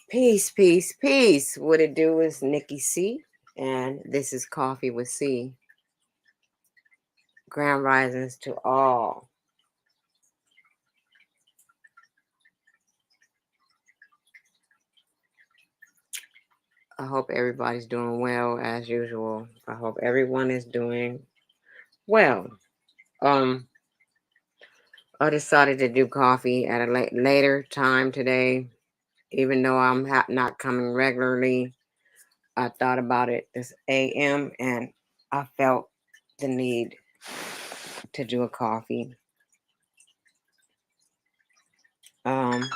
Peace, peace, peace. What it do is Nikki C, and this is Coffee with C. Grand risings to all. I hope everybody's doing well as usual. I hope everyone is doing well. Um, I decided to do coffee at a later time today, even though I'm not coming regularly. I thought about it this AM, and I felt the need to do a coffee. Um,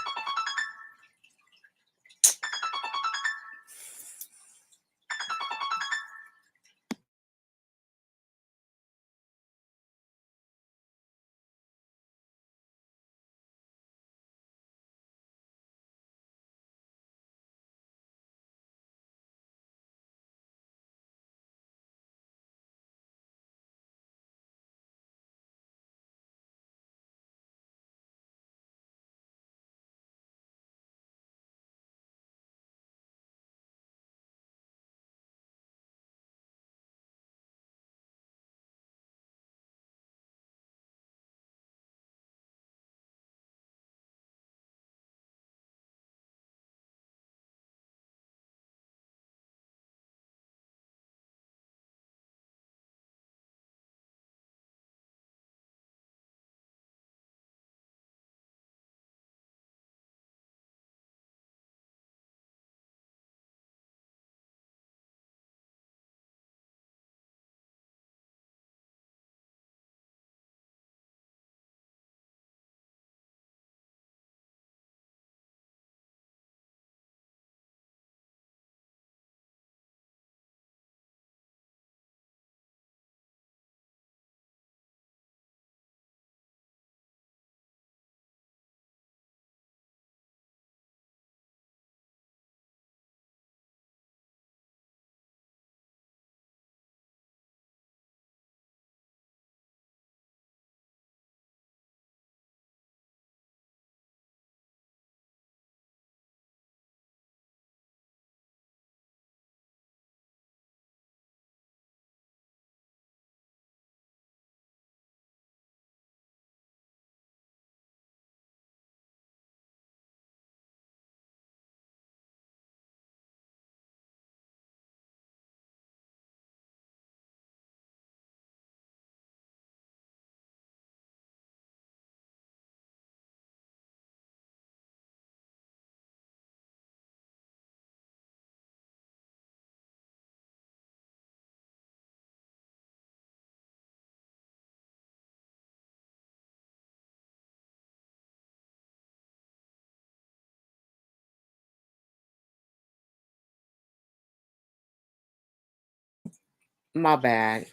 my bad.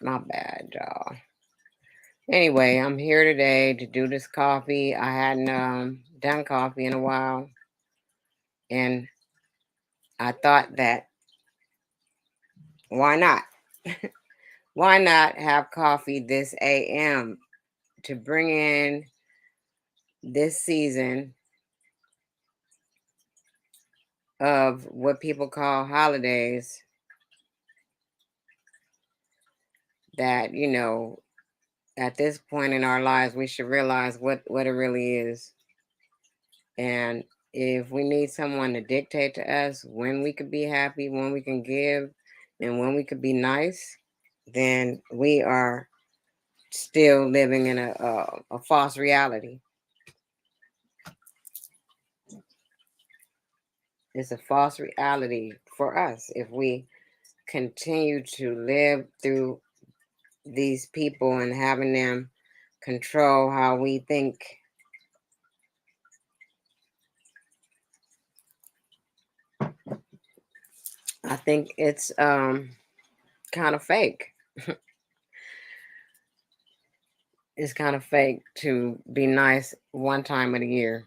My bad, y'all. Anyway, I'm here today to do this coffee. I hadn't done coffee in a while, and I thought that why not? Why not have coffee this AM to bring in this season of what people call holidays that, at this point in our lives, we should realize what it really is. And if we need someone to dictate to us when we could be happy, when we can give, and when we could be nice, then we are still living in a false reality. It's a false reality for us if we continue to live through these people and having them control how we think. I think it's kind of fake. It's kind of fake to be nice one time of the year.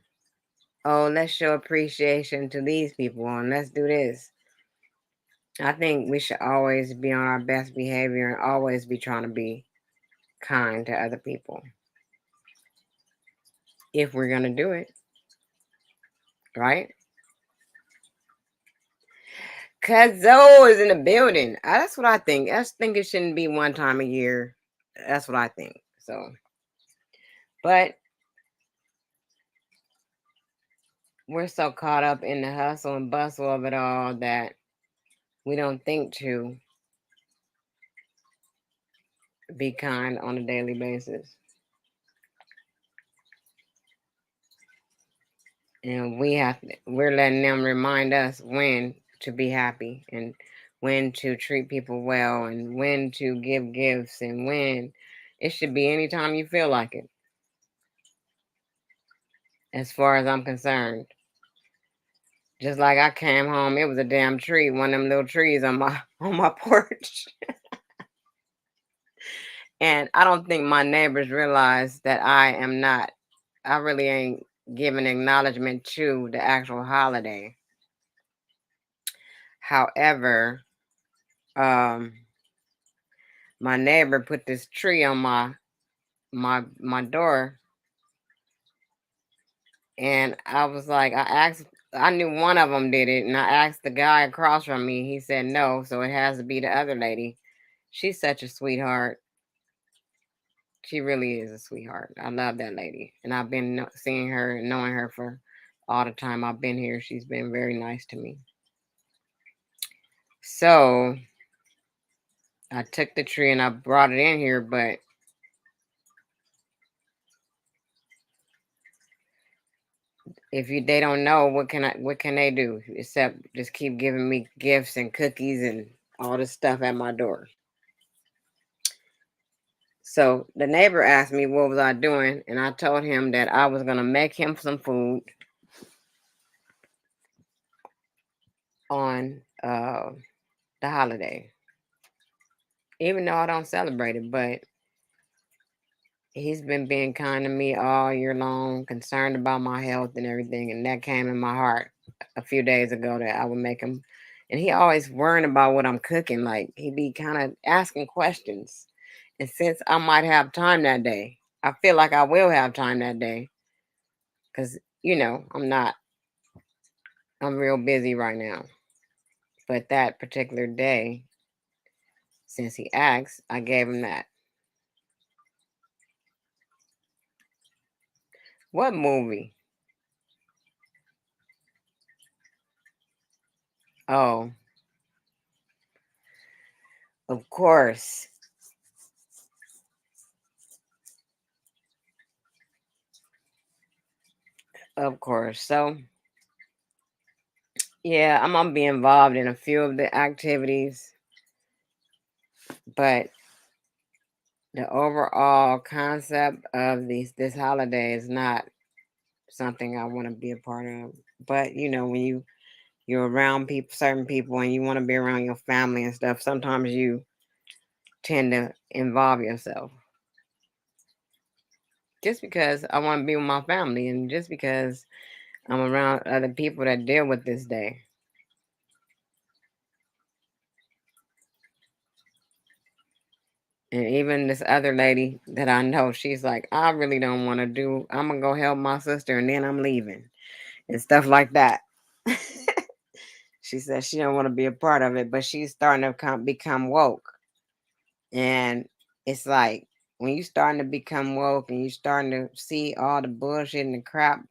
Oh, let's show appreciation to these people and let's do this. I think we should always be on our best behavior and always be trying to be kind to other people. If we're going to do it, right? Cuzzo is in the building. That's what I think. I just think it shouldn't be one time a year. That's what I think. So, but we're so caught up in the hustle and bustle of it all that we don't think to be kind on a daily basis. And we're letting them remind us when to be happy and when to treat people well and when to give gifts and when it should be anytime you feel like it, as far as I'm concerned. Just like I came home, it was a damn tree, one of them little trees on my on my porch. And I don't think my neighbors realize that I really ain't giving acknowledgement to the actual holiday. However, um, my neighbor put this tree on my door, and I was like, I knew one of them did it, and I asked the guy across from me. He said no, so it has to be the other lady. She's such a sweetheart. She really is a sweetheart. I love that lady, and I've been seeing her and knowing her for all the time I've been here. She's been very nice to me. So I took the tree and I brought it in here, but if they don't know, what can they do except just keep giving me gifts and cookies and all this stuff at my door. So the neighbor asked me what was I doing, and I told him that I was gonna make him some food on the holiday, even though I don't celebrate it. But he's been being kind to me all year long, concerned about my health and everything, and that came in my heart a few days ago that I would make him. And he always worrying about what I'm cooking. Like he be kind of asking questions. And since I might have time that day, I feel like I will have time that day because I'm real busy right now. But that particular day, since he asked, I gave him that. What movie? Oh, of course. Of course. So, yeah, I'm gonna be involved in a few of the activities, but the overall concept of this holiday is not something I want to be a part of. But when you're around people, certain people, and you want to be around your family and stuff, sometimes you tend to involve yourself. Just because I want to be with my family, and just because I'm around other people that deal with this day. And even this other lady that I know, she's like, I really don't want to do. I'm gonna go help my sister, and then I'm leaving, and stuff like that. She says she don't want to be a part of it, but she's starting to become woke. And it's like when you starting to become woke and you starting to see all the bullshit and the crap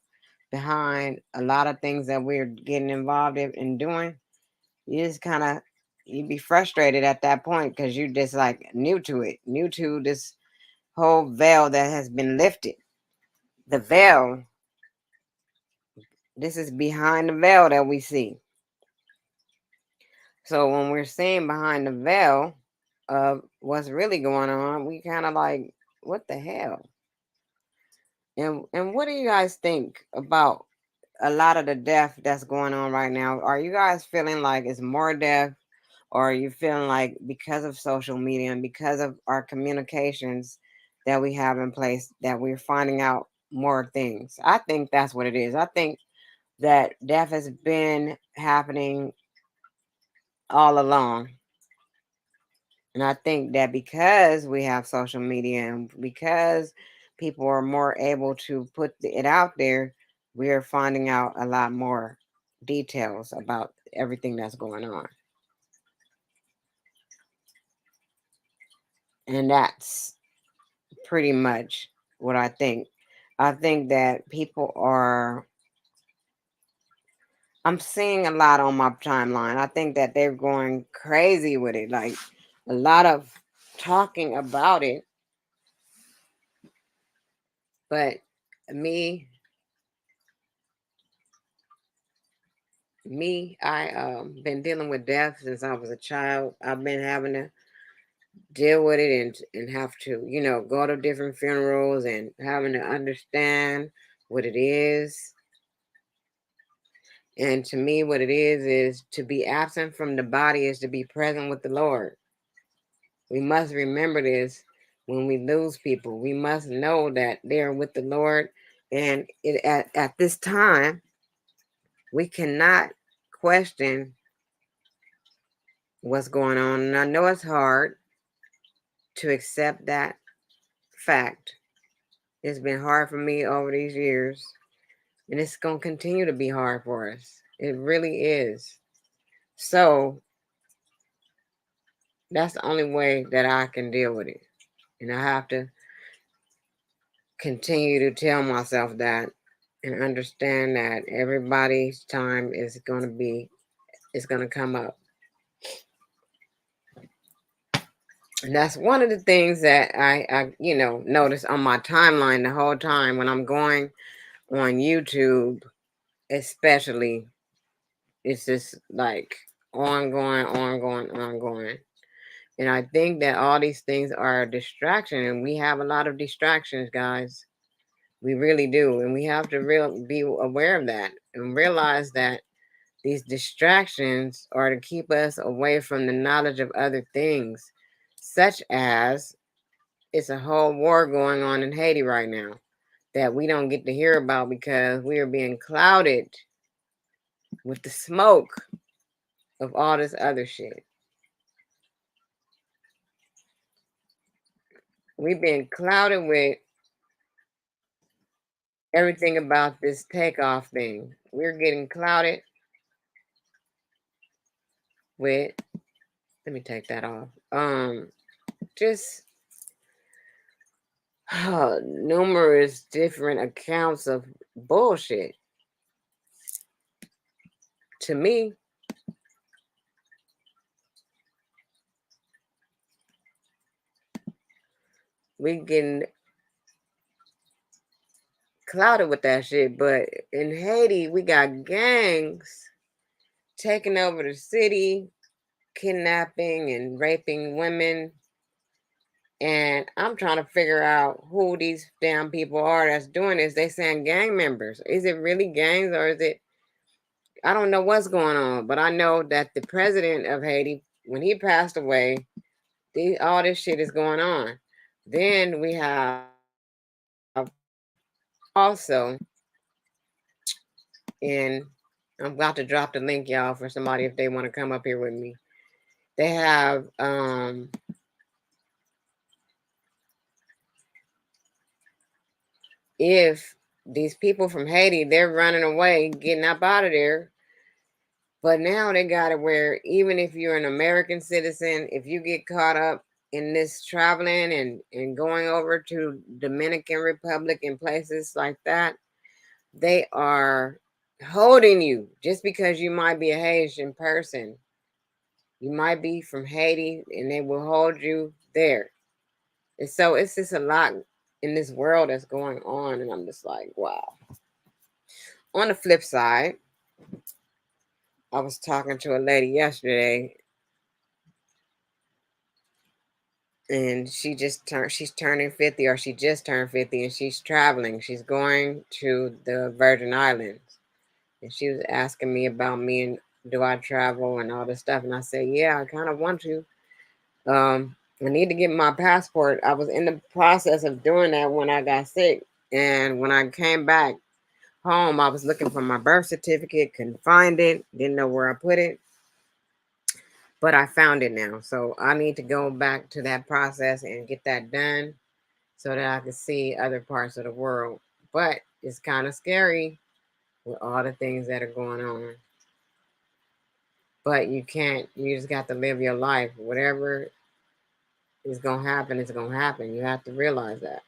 behind a lot of things that we're getting involved in and doing, you just kind of you be frustrated at that point because you just like new to it, new to this whole veil that has been lifted. The veil, this is behind the veil that we see. So when we're seeing behind the veil of what's really going on, we kind of like, what the hell? And what do you guys think about a lot of the death that's going on right now? Are you guys feeling like it's more death, or are you feeling like because of social media and because of our communications that we have in place that we're finding out more things? I think that's what it is. I think that death has been happening all along. And I think that because we have social media and because people are more able to put it out there, we are finding out a lot more details about everything that's going on. And that's pretty much what I think. I think that people are, I'm seeing a lot on my timeline. I think that they're going crazy with it. Like a lot of talking about it. But me, I been dealing with death since I was a child. I've been having to deal with it and have to, go to different funerals and having to understand what it is. And to me, what it is to be absent from the body is to be present with the Lord. We must remember this when we lose people. We must know that they're with the Lord. And at this time, we cannot question what's going on. And I know it's hard to accept that fact. It's been hard for me over these years, and it's going to continue to be hard for us. It really is. So that's the only way that I can deal with it. And I have to continue to tell myself that and understand that everybody's time is going to come up. And that's one of the things that I notice on my timeline the whole time when I'm going on YouTube, especially. It's just like ongoing, ongoing, ongoing. And I think that all these things are a distraction, and we have a lot of distractions, guys. We really do. And we have to be aware of that and realize that these distractions are to keep us away from the knowledge of other things, such as it's a whole war going on in Haiti right now that we don't get to hear about because we are being clouded with the smoke of all this other shit. We've been clouded with everything about this takeoff thing. We're getting clouded with, let me take that off. Just numerous different accounts of bullshit. To me, we getting clouded with that shit. But in Haiti, we got gangs taking over the city, kidnapping and raping women. And I'm trying to figure out who these damn people are that's doing this. They saying gang members. Is it really gangs or is it? I don't know what's going on, but I know that the president of Haiti, when he passed away, all this shit is going on. Then we have also in, I'm about to drop the link, y'all, for somebody if they want to come up here with me. They have if these people from Haiti, they're running away, getting up out of there. But now they got it where even if you're an American citizen, if you get caught up in this traveling and going over to Dominican Republic and places like that, they are holding you just because you might be a Haitian person. You might be from Haiti and they will hold you there. And so it's just a lot in this world that's going on. And I'm just like, wow. On the flip side, I was talking to a lady yesterday and she's turning 50 or she just turned 50 and she's traveling. She's going to the Virgin Islands. And she was asking me about me and do I travel and all this stuff. And I said, yeah, I kind of want to. I need to get my passport. I was in the process of doing that when I got sick. And when I came back home, I was looking for my birth certificate, couldn't find it, didn't know where I put it. But I found it now. So I need to go back to that process and get that done so that I can see other parts of the world. But it's kind of scary with all the things that are going on. But you just got to live your life. Whatever it's going to happen. It's going to happen. You have to realize that.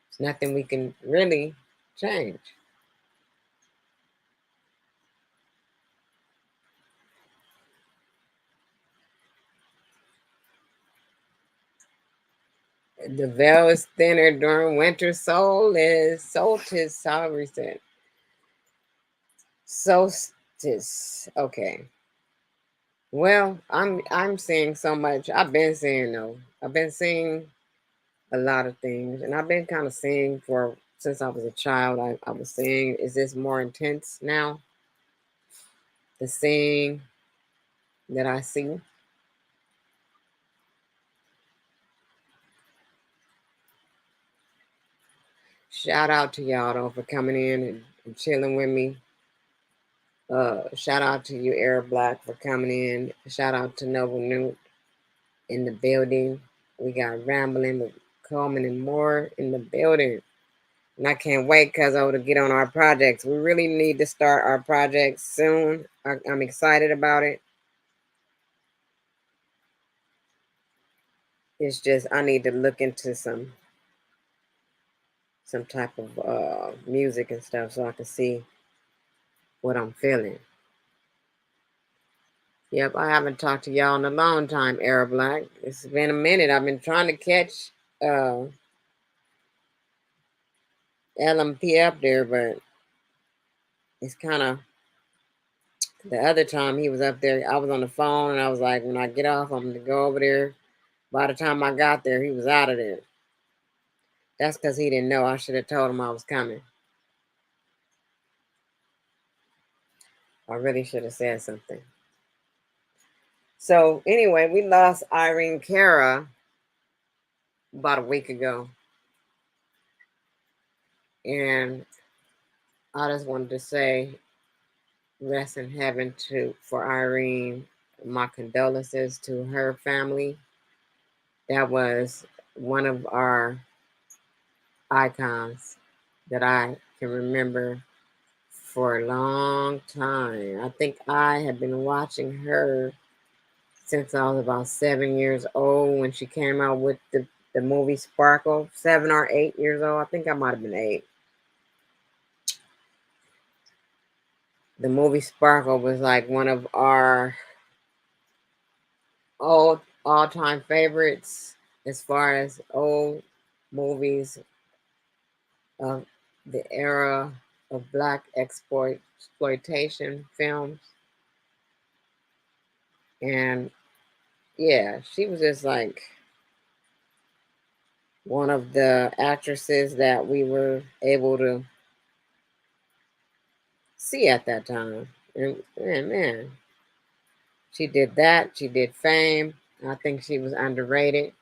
It's nothing we can really change. The veil is thinner during winter solstice, however he said. Solstice. Okay. Well, I'm seeing so much. I've been seeing though. I've been seeing a lot of things, and I've been kind of seeing for since I was a child. I was seeing, is this more intense now? The seeing that I see. Shout out to y'all though for coming in and chilling with me. Shout out to you, Arab Black, for coming in. Shout out to Noble Newt in the building. We got Rambling with Coleman and Moore in the building. And I can't wait, Cuzzo, to get on our projects. We really need to start our projects soon. I'm excited about it. It's just I need to look into some type of music and stuff so I can see what I'm feeling. Yep, I haven't talked to y'all in a long time, Arab Black. It's been a minute. I've been trying to catch LMP up there, but it's kind of the other time he was up there, I was on the phone and I was like, when I get off, I'm going to go over there. By the time I got there, he was out of there. That's because he didn't know. I should have told him I was coming. I really should have said something. So anyway, we lost Irene Cara about a week ago. And I just wanted to say rest in heaven for Irene. My condolences to her family. That was one of our icons that I can remember for a long time. I think I have been watching her since I was about 7 years old when she came out with the movie Sparkle. 7 or 8 years old. I think I might have been 8. The movie Sparkle was like one of our all-time favorites as far as old movies of the era of black exploitation films. And yeah, she was just like one of the actresses that we were able to see at that time. And man, she did that. She did Fame. I think she was underrated,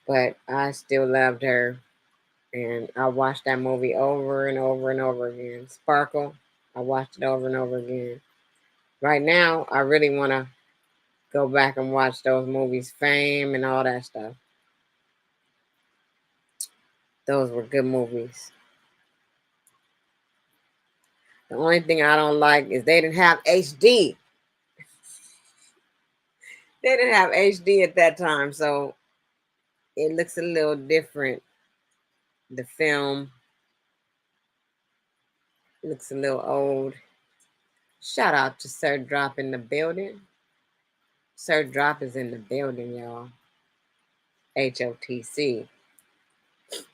but I still loved her. And I watched that movie over and over and over again. Sparkle, I watched it over and over again. Right now, I really want to go back and watch those movies, Fame and all that stuff. Those were good movies. The only thing I don't like is they didn't have HD. They didn't have HD at that time, so it looks a little different. The film looks a little old. Shout out to Sir Drop in the building. Sir Drop is in the building, y'all. HOTC.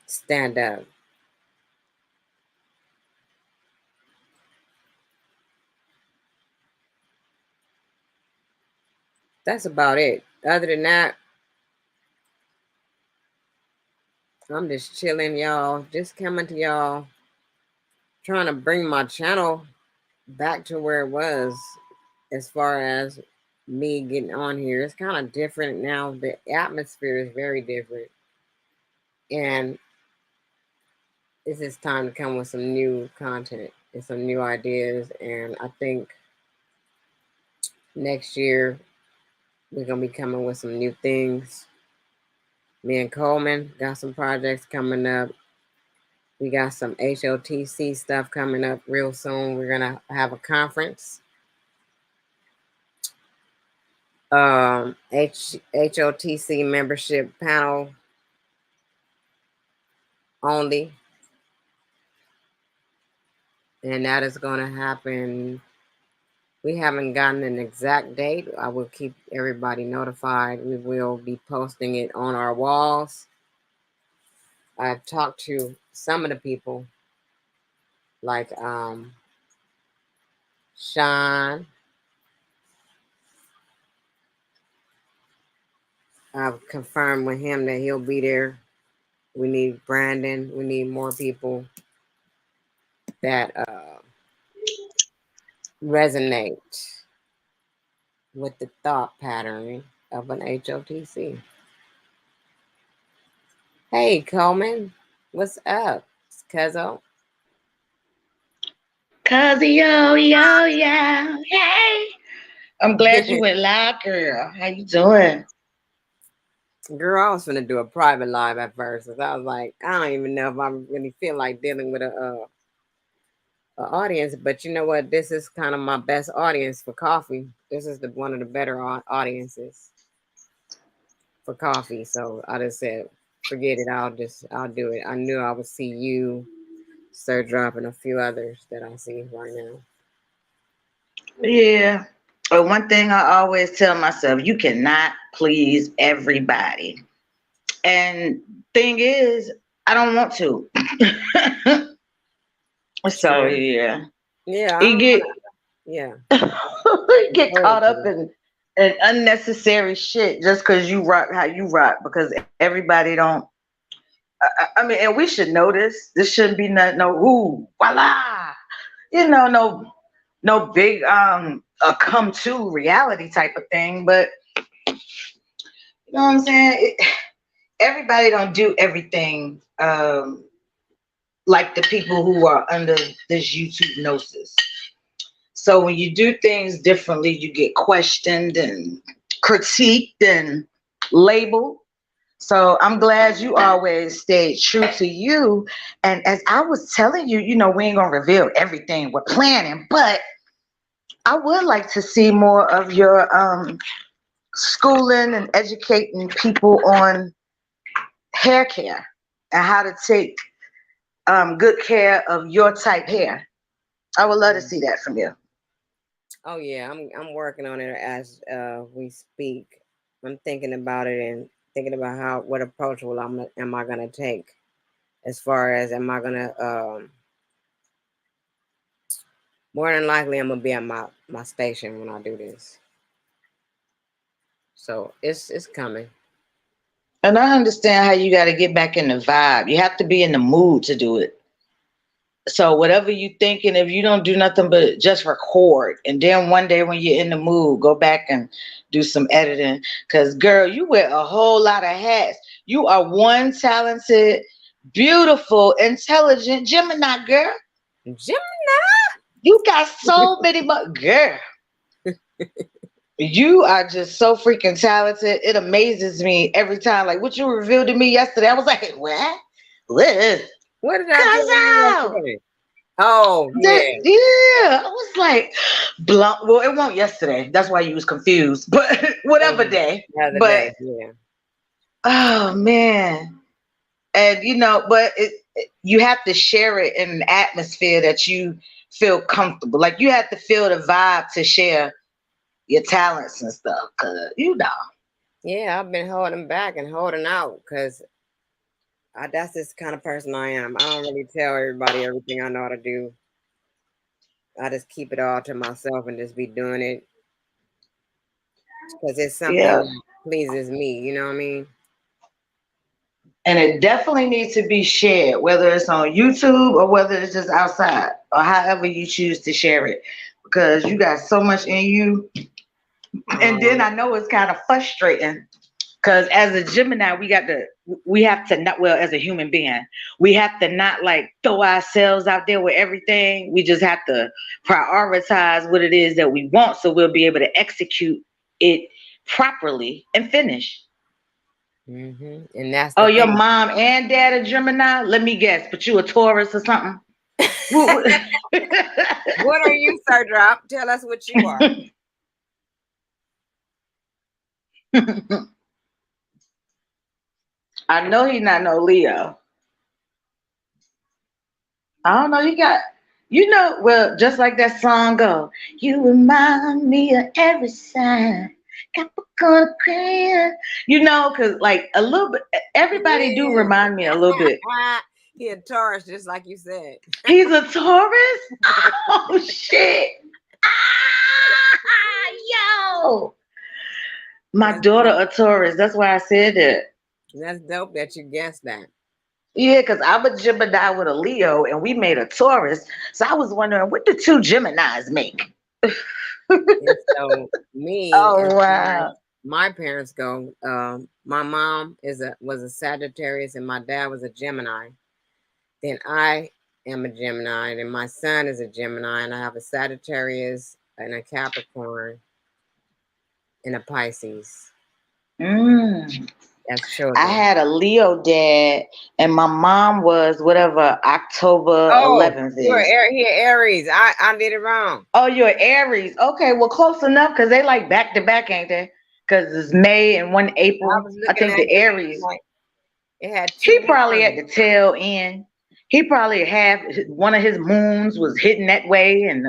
Stand up. That's about it. Other than that, I'm just chilling, y'all. Just coming to y'all. Trying to bring my channel back to where it was as far as me getting on here. It's kind of different now. The atmosphere is very different. And it's just time to come with some new content and some new ideas. And I think next year we're going to be coming with some new things. Me and Coleman got some projects coming up. We got some HOTC stuff coming up real soon. We're going to have a conference. HOTC membership panel only, and that is going to happen. We haven't gotten an exact date. I will keep everybody notified. We will be posting it on our walls. I've talked to some of the people, like Sean. I've confirmed with him that he'll be there. We need Brandon. We need more people that resonate with the thought pattern of an HOTC. Hey, Coleman, what's up, Cuzzo? Cuzzy, yo, yo, yeah. Hey. I'm glad you went live, girl. How you doing? Girl, I was gonna do a private live at first, 'cause I was like, I don't even know if I really feel like dealing with a audience. But you know what? This is kind of my best audience for coffee. This is one of the better audiences for coffee. So I just said, forget it. I'll do it. I knew I would see you, Sir Drop, and a few others that I see right now. Yeah. But one thing I always tell myself, you cannot please everybody. And thing is, I don't want to. So True. yeah. Yeah, I You don't want get to. Yeah. you get Go ahead, caught up Kizzy. in unnecessary shit just because you rock how you rock because everybody don't. I mean, and we should know this. This shouldn't be no ooh voila, no big a come to reality type of thing. But you know what I'm saying? Everybody don't do everything like the people who are under this YouTube gnosis. So when you do things differently, you get questioned and critiqued and labeled. So I'm glad you always stayed true to you. And as I was telling you, we ain't gonna reveal everything we're planning, but I would like to see more of your schooling and educating people on hair care and how to take good care of your type hair. I would love to see that from you. Oh yeah, I'm working on it as we speak. I'm thinking about it and thinking about what approach am I gonna take, as far as am I gonna more than likely I'm gonna be at my station when I do this. So it's coming. And I understand how you got to get back in the vibe. You have to be in the mood to do it. So whatever you thinking, if you don't do nothing but just record, and then one day when you're in the mood, go back and do some editing. Cause girl, you wear a whole lot of hats. You are one talented, beautiful, intelligent Gemini girl. Gemini. You got so many, girl. You are just so freaking talented. It amazes me every time. Like what you revealed to me yesterday, I was like, what? What? What did I do Cause to you out. yesterday? Oh yeah, Yeah, I was like, blunt. Well, it won't yesterday. That's why you was confused. But whatever day. the other But day. Yeah. oh man, and but you have to share it in an atmosphere that you feel comfortable. Like you have to feel the vibe to share your talents and stuff. Cause Yeah, I've been holding back and holding out because that's this kind of person I am. I don't really tell everybody everything I know how to do. I just keep it all to myself and just be doing it because it's something yeah. that pleases me. You know what I mean? And it definitely needs to be shared, whether it's on YouTube or whether it's just outside or however you choose to share it. Because you got so much in you. And then Um, I know it's kind of frustrating because as a Gemini, we have to not, well, as a human being, we have to not like throw ourselves out there with everything. We just have to prioritize what it is that we want so we'll be able to execute it properly and finish. and that's Oh, the your thing. mom and dad are Gemini? Let me guess, but you a Taurus or something? What are you, Sir Drop? Tell us what you are. I know he not no Leo. I don't know. He got, well, just like that song go. You remind me of every sign. Capricorn clear. Cause like a little bit. Everybody do Yes. remind me a little bit. He a Taurus, just like you said. He's a Taurus. Oh shit. Yo. My That's daughter dope. a Taurus. That's why I said that. That's dope that you guessed that. Yeah, because I'm a Gemini with a Leo and we made a Taurus. So I was wondering, what do two Geminis make? And so me, as Oh far as wow. my parents go, my mom was a Sagittarius and my dad was a Gemini. Then I am a Gemini, and my son is a Gemini, and I have a Sagittarius and a Capricorn and a Pisces Mm. as I children. had a Leo dad and my mom was whatever October Oh, 11th you're is. Here, Aries. I did it wrong. Oh, you're Aries. Okay, well close enough because they like back to back, ain't they? Because it's May and one I April. was I looking think at the it Aries. like it had He two probably at ones. the tail end. He probably had one of his moons was hitting that way, and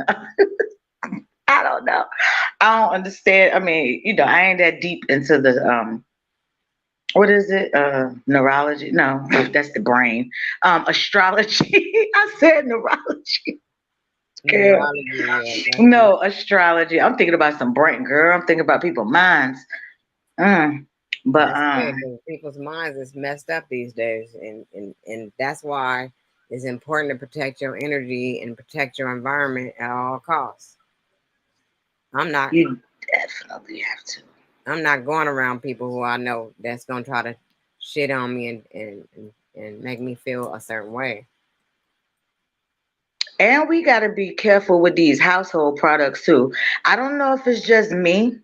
I don't know. I don't understand. I mean, I ain't that deep into the what is it? Neurology? No, that's the brain. Astrology. I said neurology. Girl. Numerology, yeah, that's it. No, astrology. I'm thinking about some brain, girl. I'm thinking about people's minds. Mm. But That's it. 'Cause people's minds is messed up these days, and that's why it's important to protect your energy and protect your environment at all costs. I'm not you definitely have to. I'm not going around people who I know that's gonna try to shit on me and make me feel a certain way. And we got to be careful with these household products too. I don't know if it's just me,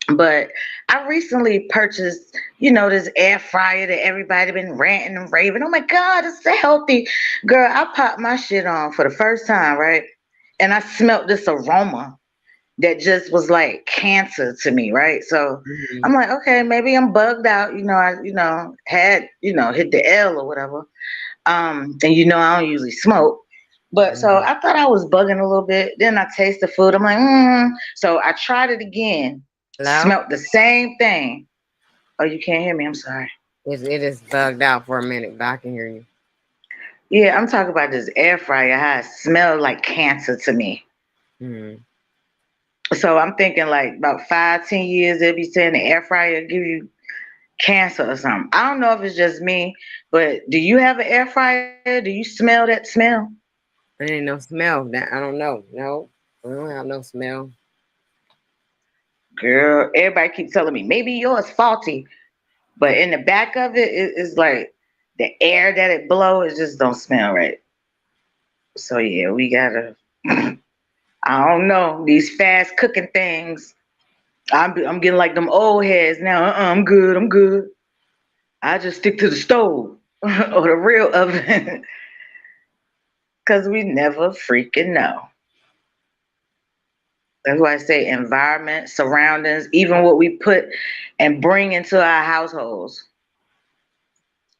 but I recently purchased, this air fryer that everybody been ranting and raving. Oh my God, it's so healthy. Girl, I popped my shit on for the first time, right? And I smelled this aroma that just was like cancer to me, right? So Mhm. I'm like, okay, maybe I'm bugged out. I, had, hit the L or whatever. And I don't usually smoke. But so Mhm. I thought I was bugging a little bit. Then I taste the food. I'm like, So I tried it again. Hello? Smelt the same thing. Oh, you can't hear me. I'm sorry. It is bugged out for a minute, but I can hear you. Yeah, I'm talking about this air fryer. How it smelled like cancer to me. Mhm. So I'm thinking like about 5, 10 years, they'll be saying the air fryer give you cancer or something. I don't know if it's just me, but do you have an air fryer? Do you smell that smell? There ain't no smell. That I don't know. No, we don't have no smell. Girl, everybody keeps telling me maybe yours faulty. But in the back of it, it's like the air that it blows, it just don't smell right. So yeah, we gotta. I don't know these fast cooking things. I'm getting like them old heads now. I'm good. I'm good. I just stick to the stove or the real oven because we never freaking know. That's why I say environment, surroundings, even what we put and bring into our households.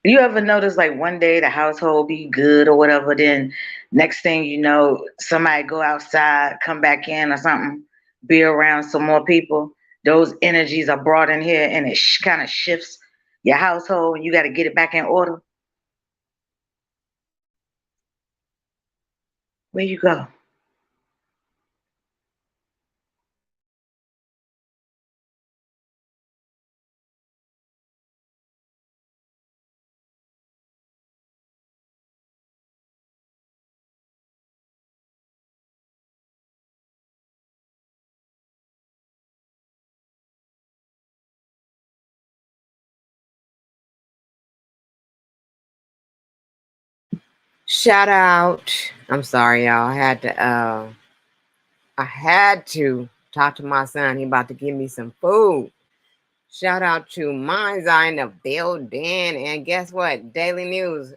You ever notice like one day the household be good or whatever, then next thing you know, somebody go outside, come back in or something, be around some more people. Those energies are brought in here and it kind of shifts your household and you got to get it back in order. Where you go? Shout out. I'm sorry, y'all. I had to talk to my son. He about to give me some food. Shout out to Mind's Eye in the building. And guess what? Daily News.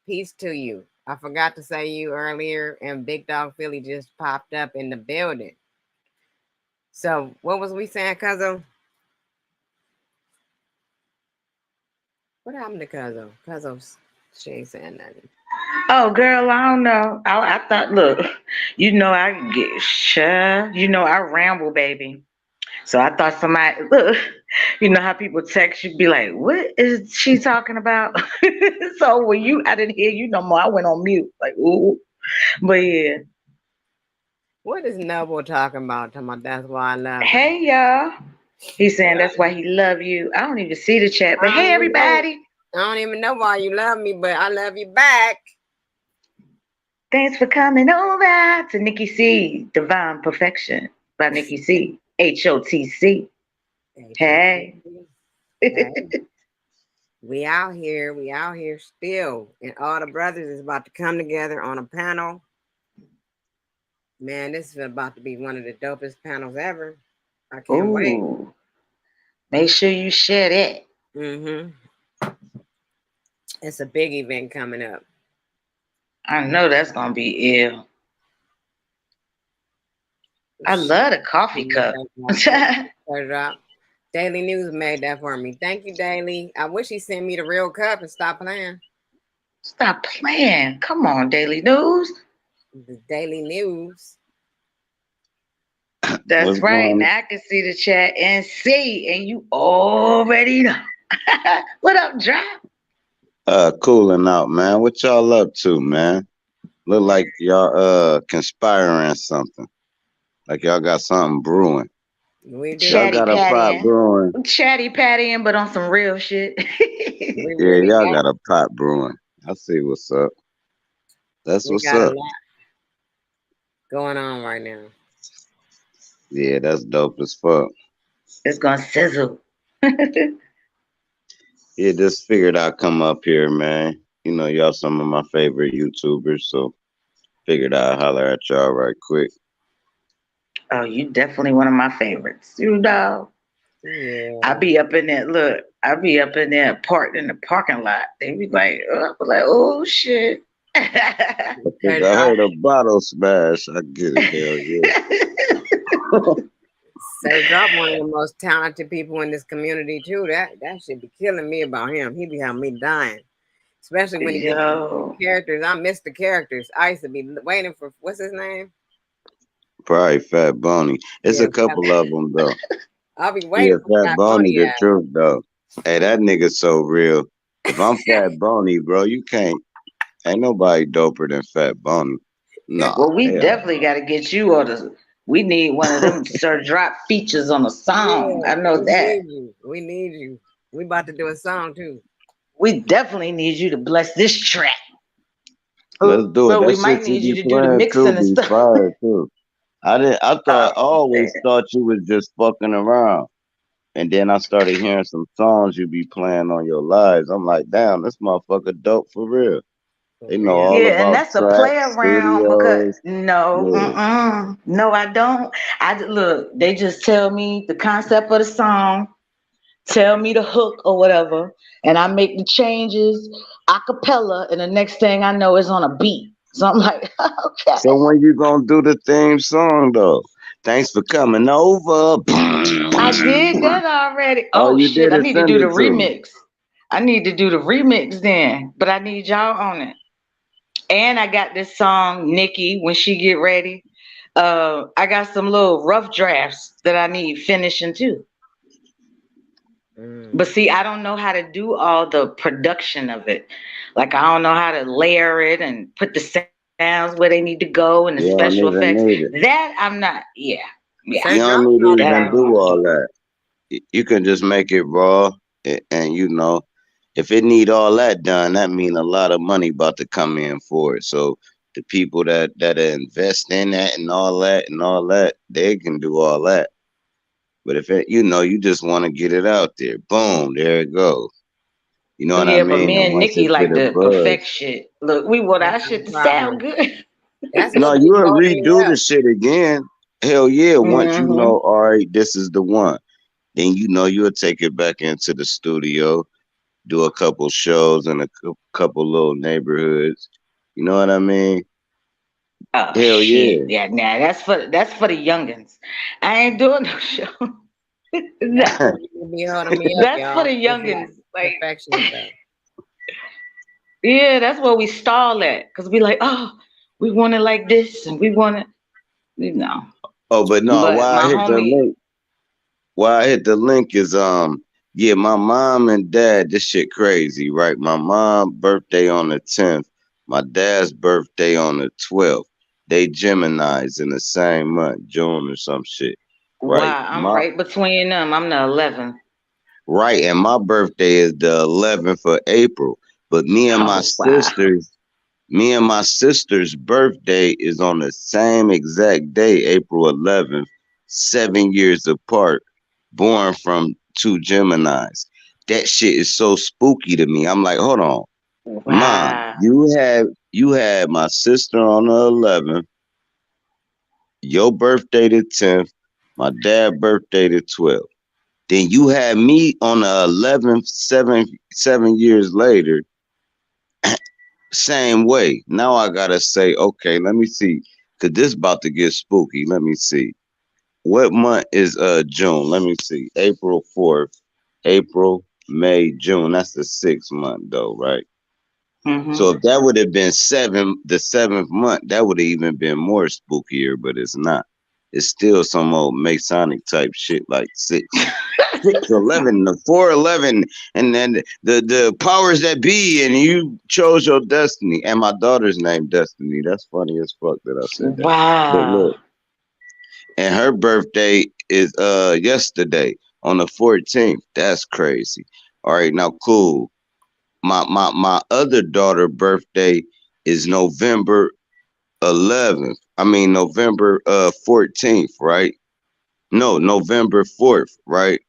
Peace to you. I forgot to say you earlier, and Big Dog Philly just popped up in the building. So what was we saying, cousin? What happened to Cuzzo? Cuzzo, she ain't saying nothing. Oh, girl, I don't know. I thought, look, I get sure, I ramble, baby. So I thought somebody, look, you know how people text you, be like, what is she talking about? So when I didn't hear you no more, I went on mute. Like, ooh. But yeah. What is Noble talking about? Talking about that's why I love her. Hey, y'all. He's saying that's why he love you. I don't even see the chat, but I don't hey, even know. everybody. I don't even know why you love me, but I love you back. Thanks for coming over to Nikki C, Divine Perfection by Nikki C, HOTC. Hey. Hey, we out here. We out here still. And all the brothers is about to come together on a panel. Man, this is about to be one of the dopest panels ever. I can't wait. Ooh. Make sure you share that. It's a big event coming up. I know that's gonna be ill. I love the coffee cup. Daily News made that for me. Thank you, Daily. I wish he sent me the real cup and stop playing. Stop playing. Come on, Daily News. The Daily News. That's What's right. going Now I can see the chat and see, and you already know. What up, Drop? cooling out, man? What y'all up to, man? Look like y'all conspiring something. Like y'all got something brewing. We do. Y'all Chatty got a pot pattying. brewing. Chatty pattying, but on some real shit. We Yeah, really y'all got a pot brewing. I see what's up. That's we what's got a up. lot going on right now. Yeah, that's dope as fuck. It's gonna sizzle. Yeah, just figured I'd come up here, man. You know, y'all some of my favorite YouTubers, so figured I'd holler at y'all right quick. Oh, you definitely one of my favorites. You know. Yeah. I be up in there. Look, I be up in there parked in the parking lot. They be like, oh shit. I think I heard a bottle smash. I get it, hell yeah. Sir Drop, one of the most talented people in this community too. That should be killing me about him. He be having me dying, especially when he gets characters. I miss the characters. I used to be waiting for what's his name? Probably Fat Boney. It's Yeah, a couple of them though. I'll be Yeah, waiting for Fat Fat Boney, Boney. the truth though. Hey, that nigga's so real. If I'm Fat Boney, bro, you can't. Ain't nobody doper than Fat Boney. Nah, Well, we hell definitely got to get you on the. We need one of them Sir Drop features on a song. Yeah, I know we that. need you. We need you. We about to do a song too. We definitely need you to bless this track. let's do it. Well, That we shit might you need you be to do the playing too mixing and be stuff. fire too. I always Man. thought you was just fucking around. And then I started hearing some songs you be playing on your lives. I'm like, damn, this motherfucker dope for real. For They know real. all Yeah, and about that's a play tracks, around because studios. no, Yeah. no, I don't. Look. They just tell me the concept of the song, tell me the hook or whatever, and I make the changes a cappella, and the next thing I know is on a beat. So I'm like, okay. So when you gonna do the theme song though? Thanks for coming over. I did that already. Oh, Oh you shit, did I it. need to Send do the it to me. remix. I need to do the remix then, but I need y'all on it. And I got this song, Nikki, when she get ready. I got some little rough drafts that I need finishing too. But see, I don't know how to do all the production of it. Like I don't know how to layer it and put the sounds where they need to go and the You special don't effects. even need it. That I'm not. Yeah, yeah. You don't need to even do all that. You can just make it raw, and you know, if it need all that done, that mean a lot of money about to come in for it. So the people that invest in that and all that, they can do all that. But if it, you know, you just want to get it out there, boom, there it goes. You know what I Yeah, but mean? me And and once Nikki it get like a to perfect buzz, shit. Look, we want our That's shit the to sound problem. good. That's no, what you keep will holding me redo up. the shit again. Hell yeah! Once you Mm-hmm. know, all right, this is the one. Then you know you'll take it back into the studio, do a couple shows in a couple little neighborhoods. You know what I mean? Oh Hell shit. yeah. Yeah, nah, that's for the youngins. I ain't doing no show. Nah, That's what you be holding me up, that's for y'all. the It's like youngins. Like, Perfection though. yeah, that's where we stall at. Cause we like, oh, we want it like this and we want it, Oh, but no, But why my I hit the homie, link? Why I hit the link is yeah, my mom and dad, this shit crazy, right? My mom birthday on the 10th, my dad's birthday on the 12th. They Geminis in the same month, June or some shit. Right. wow, I'm right between them. I'm the 11th. Right, and my birthday is the 11th of April. But Oh, wow. me and my sister's birthday is on the same exact day, April 11th, 7 years apart, born from two Geminis. That shit is so spooky to me. I'm like, hold on, Mom, Wow. you had my sister on the 11th, your birthday the 10th, my dad birthday the 12th. Then you had me on the 11th, 7 years later, same way. Now I gotta say, okay, let me see, cause this about to get spooky. Let me see. What month is June? Let me see. April 4th, April, May, June. That's the 6th month though, right? So Mm-hmm. if that would have been the 7th month, that would have even been more spookier, but it's not. It's still some old Masonic type shit like 611, the 411, and then the powers that be, and you chose your destiny. And my daughter's name Destiny. That's funny as fuck that I said that. But Wow. look, and her birthday is yesterday on the 14th. That's crazy. All right, now cool. My other daughter birthday is November 11th. I mean November 14th, right? No, November 4th, right?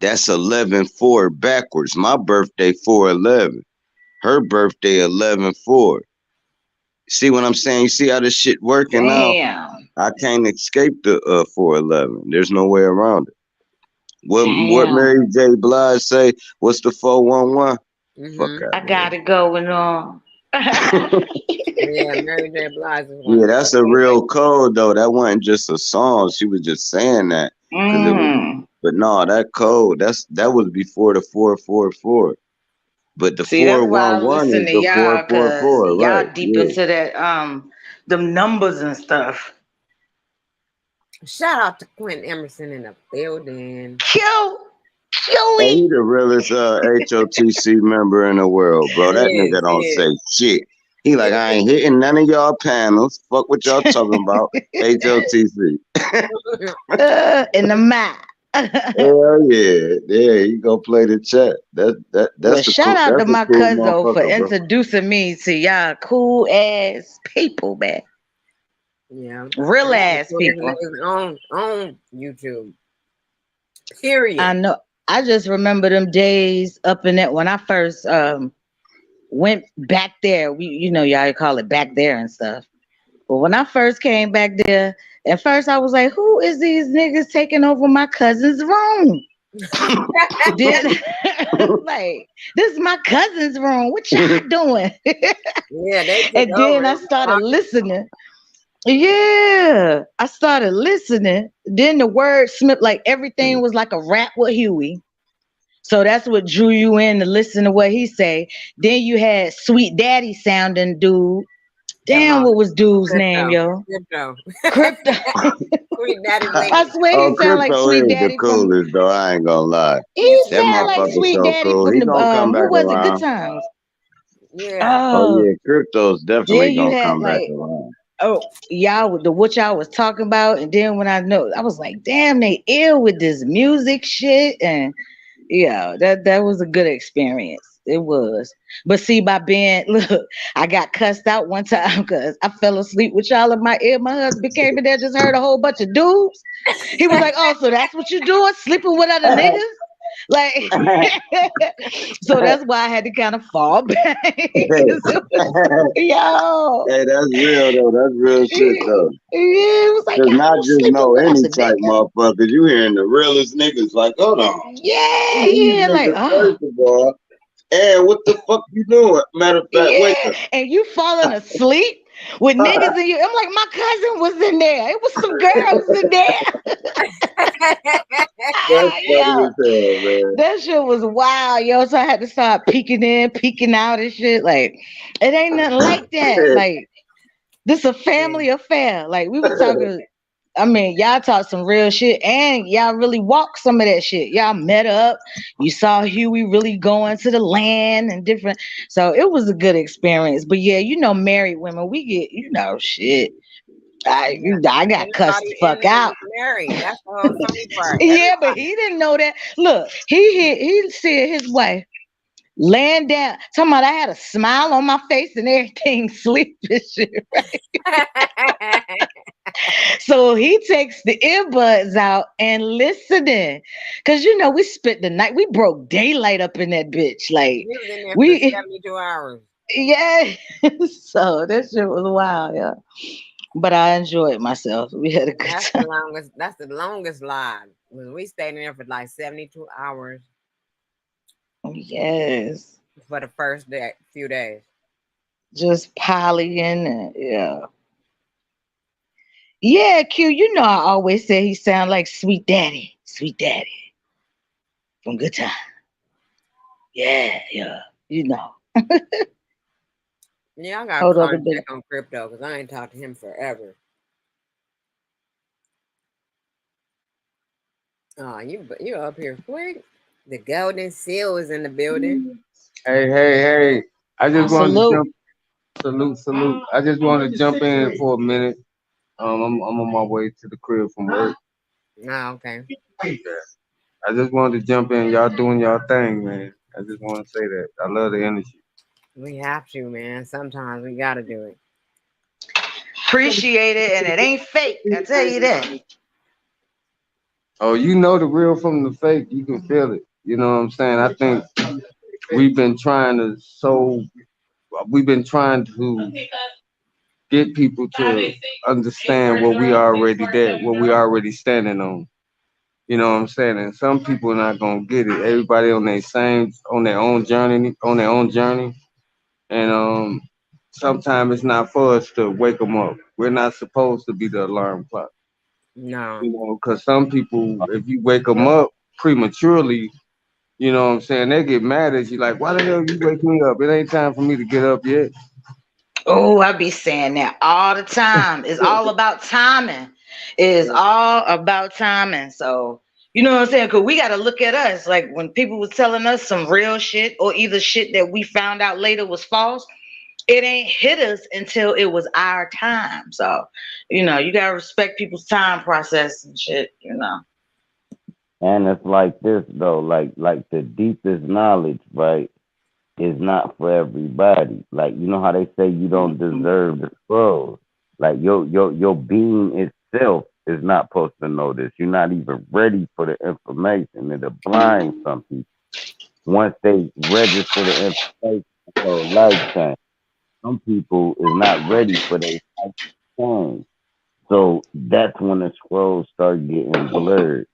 That's 11/4 backwards. My birthday 4/11. Her birthday 11/4. See what I'm saying? You see how this shit working now? Damn. I can't escape the 4/11. There's no way around it. What Damn. Mary J. Blige say? What's the 411? Fuck Mm-hmm. out I of here. got it going on. Yeah, Mary J. Blige is one Yeah, of my that's a favorite. real code though. That wasn't just a song. She was just saying that because it was. Mm. But no, that code that was before the 444. But the See, that's why I 411 listen is to the y'all, cause 444, right? y'all deep Yeah. into that them numbers and stuff. Shout out to Quentin Emerson in the building. Kill, Hey, Chewy. he the realest HOTC member in the world, bro. That nigga Yes, don't say yes. shit. He like, I ain't hitting none of y'all panels. Fuck what y'all talking about. HOTC. In the mouth. Hell yeah. Yeah, he go play the chat. Well, That's the shout cool, out to that's a my cool cousin for motherfucker, bro. introducing me to y'all cool ass people, man. Yeah. Real And he ass put his people. niggas on YouTube. I Period. know. I just remember them days up in that when I first went back there. Y'all call it back there and stuff. But when I first came back there, at first I was like, who is these niggas taking over my cousin's room? Then like, this is my cousin's room. What y'all doing? Yeah, they took And over. then I It was started awesome. listening. Yeah, I started listening. Then the word Smith, like everything was like a rap with Huey. So that's what drew you in to listen to what he say. Then you had Sweet Daddy sounding dude. Come Damn, on. what was dude's name, Crypto. yo? Crypto. Crypto. Sweet Daddy I Wade. swear he Oh, sound like Crypto Sweet is the Daddy from. coolest though. I ain't gonna lie. He That sound like motherfucker Sweet so Daddy cool. from He the gonna come who back was it? Good around. Times. Yeah. Oh Oh, yeah, Crypto's definitely then you gonna had come back like around. what y'all was talking about, and then when I was like, damn, they ill with this music shit, and yeah, that was a good experience. It was. But see, by being look, I got cussed out one time because I fell asleep with y'all in my ear. My husband came in there, just heard a whole bunch of dudes. He was like, "Oh, so that's what you doing? Sleeping with other niggas?" Like, so that's why I had to kind of fall back. 'Cause it was, yo, Hey, that's real though. That's real shit though. it was like, Cause y'all not was just sleeping know with any other type niggas. motherfuckers. You hearing the realest niggas like, hold on. Yeah, Who these yeah, like, niggas oh. first of all? And what the fuck you doing? Matter of fact, wake Yeah, up. and you falling asleep. with niggas in you. I'm like, my cousin was in there. It was some girls in there. That's funny Yo, as hell, man. that shit was wild, yo. So I had to start peeking in, peeking out and shit. Like, it ain't nothing like that. Like, this a Yeah. family affair. Like, we was talking. I mean, y'all talk some real shit, and y'all really walked some of that shit. Y'all met up. You saw Huey really going to the land and different. So it was a good experience. But yeah, married women, we get, shit. Yeah. I got cussed the Everybody in fuck there out. was married. That's the whole funny part. Yeah, but Everybody. he didn't know that. Look, he said his wife laying down, talking about I had a smile on my face and everything, sleep and shit. So he takes the earbuds out and listening. Cause we spent the night, we broke daylight up in that bitch. Like He was in there for we 72 hours. yeah. So that shit was wild, yeah. But I enjoyed myself. We had a good time. That's the longest live. When we stayed in there for like 72 hours Yes. for the first few days. Just polying and yeah. Yeah, Q, I always say he sound like Sweet Daddy from Good Time. Yeah, yeah. Yeah, I got to Hold call on a and minute. check on crypto because I ain't talked to him forever. Oh, you up here quick. The Golden Seal is in the building. Hey. I just wanted to Salute. jump salute. I just wanted to jump in for a minute. I'm on my way to the crib from work. Oh, okay. Yeah. I just wanted to jump in. Y'all doing y'all thing, man. I just want to say that. I love the energy. We have to, man. Sometimes we got to do it. Appreciate it, and it ain't fake. I tell you that. Oh, you know the real from the fake. You can feel it. You know what I'm saying? I think we've been trying to we've been trying to get people to understand what we already did, what we already standing on. You know what I'm saying? And some people are not gonna get it. Everybody on their own journey. And sometimes it's not for us to wake them up. We're not supposed to be the alarm clock. No. You know, because some people, if you wake them up prematurely, you know what I'm saying, they get mad at you like, why the hell you wake me up? It ain't time for me to get up yet. Oh, I be saying that all the time. It's all about timing. It is all about timing. So, you know what I'm saying? Because we got to look at us. Like when people was telling us some real shit or either shit that we found out later was false, it ain't hit us until it was our time. So, you got to respect people's time process and shit. And it's like this though, like the deepest knowledge, right, is not for everybody. Like you know how they say you don't deserve the scrolls. Like your being itself is not supposed to know this. You're not even ready for the information. It'll blind some people. Once they register the information for a lifetime, some people is not ready for their lifetime. So that's when the scrolls start getting blurred.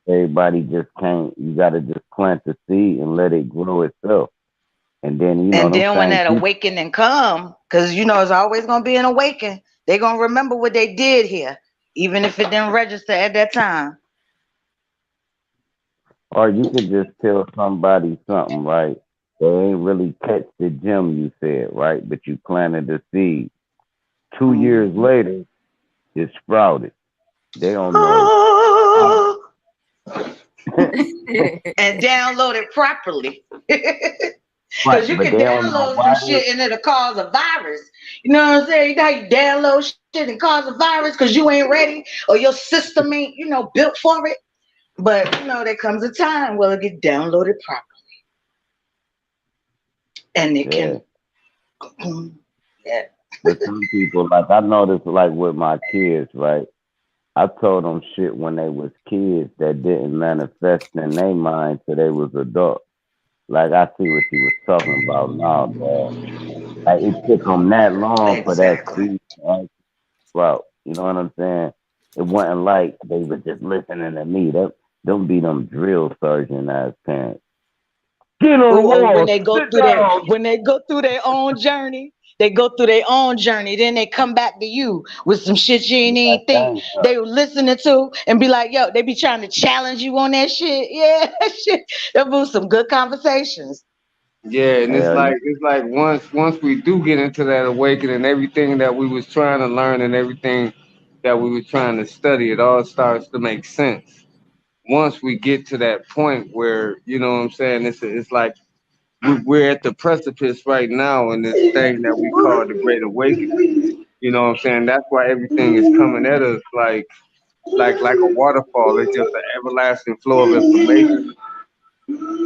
Everybody just can't. You gotta just plant the seed and let it grow itself. And then And them then when same that people. awakening come, because it's always gonna be an awakening. They gonna remember what they did here, even if it didn't register at that time. Or you could just tell somebody something, right? They ain't really catch the gem you said, right? But you planted the seed. 2 years later, it sprouted. They don't know how. And download it properly. Right, Because you but can they don't know download some why. shit and it'll cause a virus. You know what I'm saying? You know how you download shit and cause a virus because you ain't ready or your system ain't, built for it. But there comes a time where it get downloaded properly. And it Yeah. can yeah. But some people, like I noticed, like with my kids, right? I told them shit when they was kids that didn't manifest in their mind till they was adults. Like I see what you was talking about now, dog. Like it took them that long for that Exactly. seed to sprout. You know what I'm saying? It wasn't like they were just listening to me. Them be them drill sergeant ass parents. Get on the Or when wall, they go sit through down. their own journey, They go through their own journey. Then they come back to you with some shit you ain't even think they were listening to and be like, yo, they be trying to challenge you on that shit. Yeah, shit. That was some good conversations. Yeah, and Hell yeah. it's like once we do get into that awakening, everything that we was trying to learn and everything that we were trying to study, it all starts to make sense. Once we get to that point where, you know what I'm saying, it's like we're at the precipice right now in this thing that we call the Great Awakening. You know what I'm saying? That's why everything is coming at us like a waterfall. It's just an everlasting flow of information.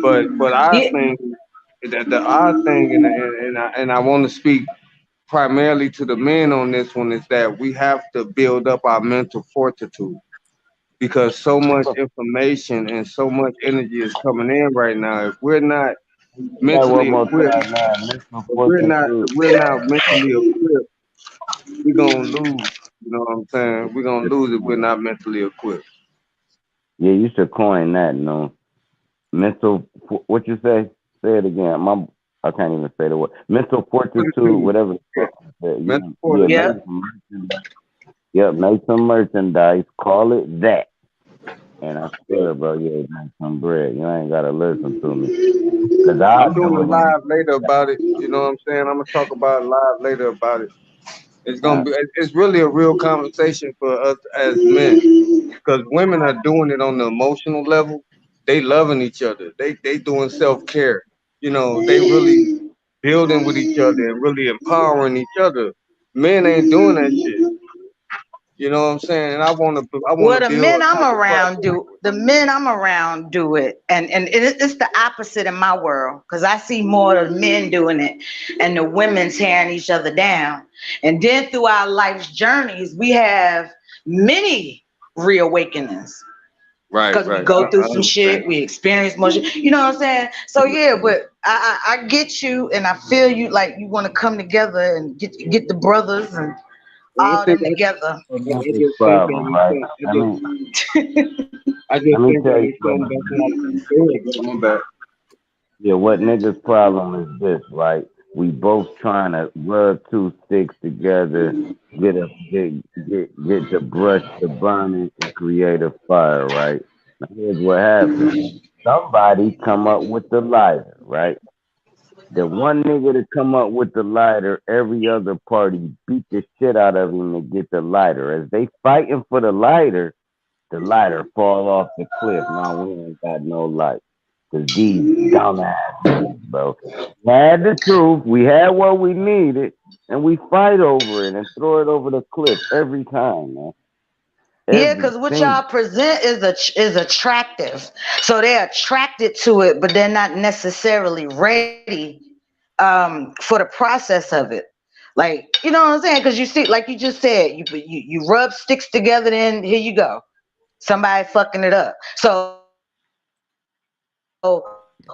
But our Yeah. thing, the our thing, and I want to speak primarily to the men on this one is that we have to build up our mental fortitude because so much information and so much energy is coming in right now. If we're not That one mentally more equipped, time, man. Mental if fortitude. we're not mentally equipped, we're gonna lose. You know what I'm saying? We're gonna lose if we're not mentally equipped. Yeah, you should coin that. No mental. What you say? Say it again. I can't even say the word. Mental fortitude, Fortitude, whatever. yeah. Yeah, Mental yeah. fortitude. Yeah. Make some merchandise. Yep, make some merchandise. Call it that. And I swear, bro, you make some bread. You ain't gotta listen to me, cause I I'm doing do a it on live later about it. You know what I'm saying? I'm gonna talk about it live later about it. It's gonna uh, be. It's really a real conversation for us as men, because women are doing it on the emotional level. They loving each other. They doing self care. You know, they really building with each other and really empowering each other. Men ain't doing that shit. You know what I'm saying? And I Well, wanna the build men a I'm type of around platform. do the men I'm around do it, and it's the opposite in my world because I see more of the men doing it, and the women tearing each other down. And then through our life's journeys, we have many reawakenings Right, because we right. go through I some understand. shit, we experience more shit. You know what I'm saying? So yeah, but I get you, and I feel you. Like you want to come together and get the brothers and I all think them together. that's I the just think that problem, right? I just Let me think tell that you it's something something. that's not good. My bad. Yeah, what niggas' problem is this, right? We both trying to rub two sticks together, get the brush to burning and create a fire, right? Now here's what happens. Somebody come up with the lighter, right? The one nigga to come up with the lighter, every other party beat the shit out of him to get the lighter. As they fighting for the lighter fall off the cliff. Now we ain't got no light. Cause these dumbass niggas, bro. We had the truth, we had what we needed, and we fight over it and throw it over the cliff every time, man. Yeah, Every because what single. y'all present is attractive, so they're attracted to it, but they're not necessarily ready for the process of it. Like you know what I'm saying? Because you see, like you just said, you rub sticks together, then here you go, somebody fucking it up. So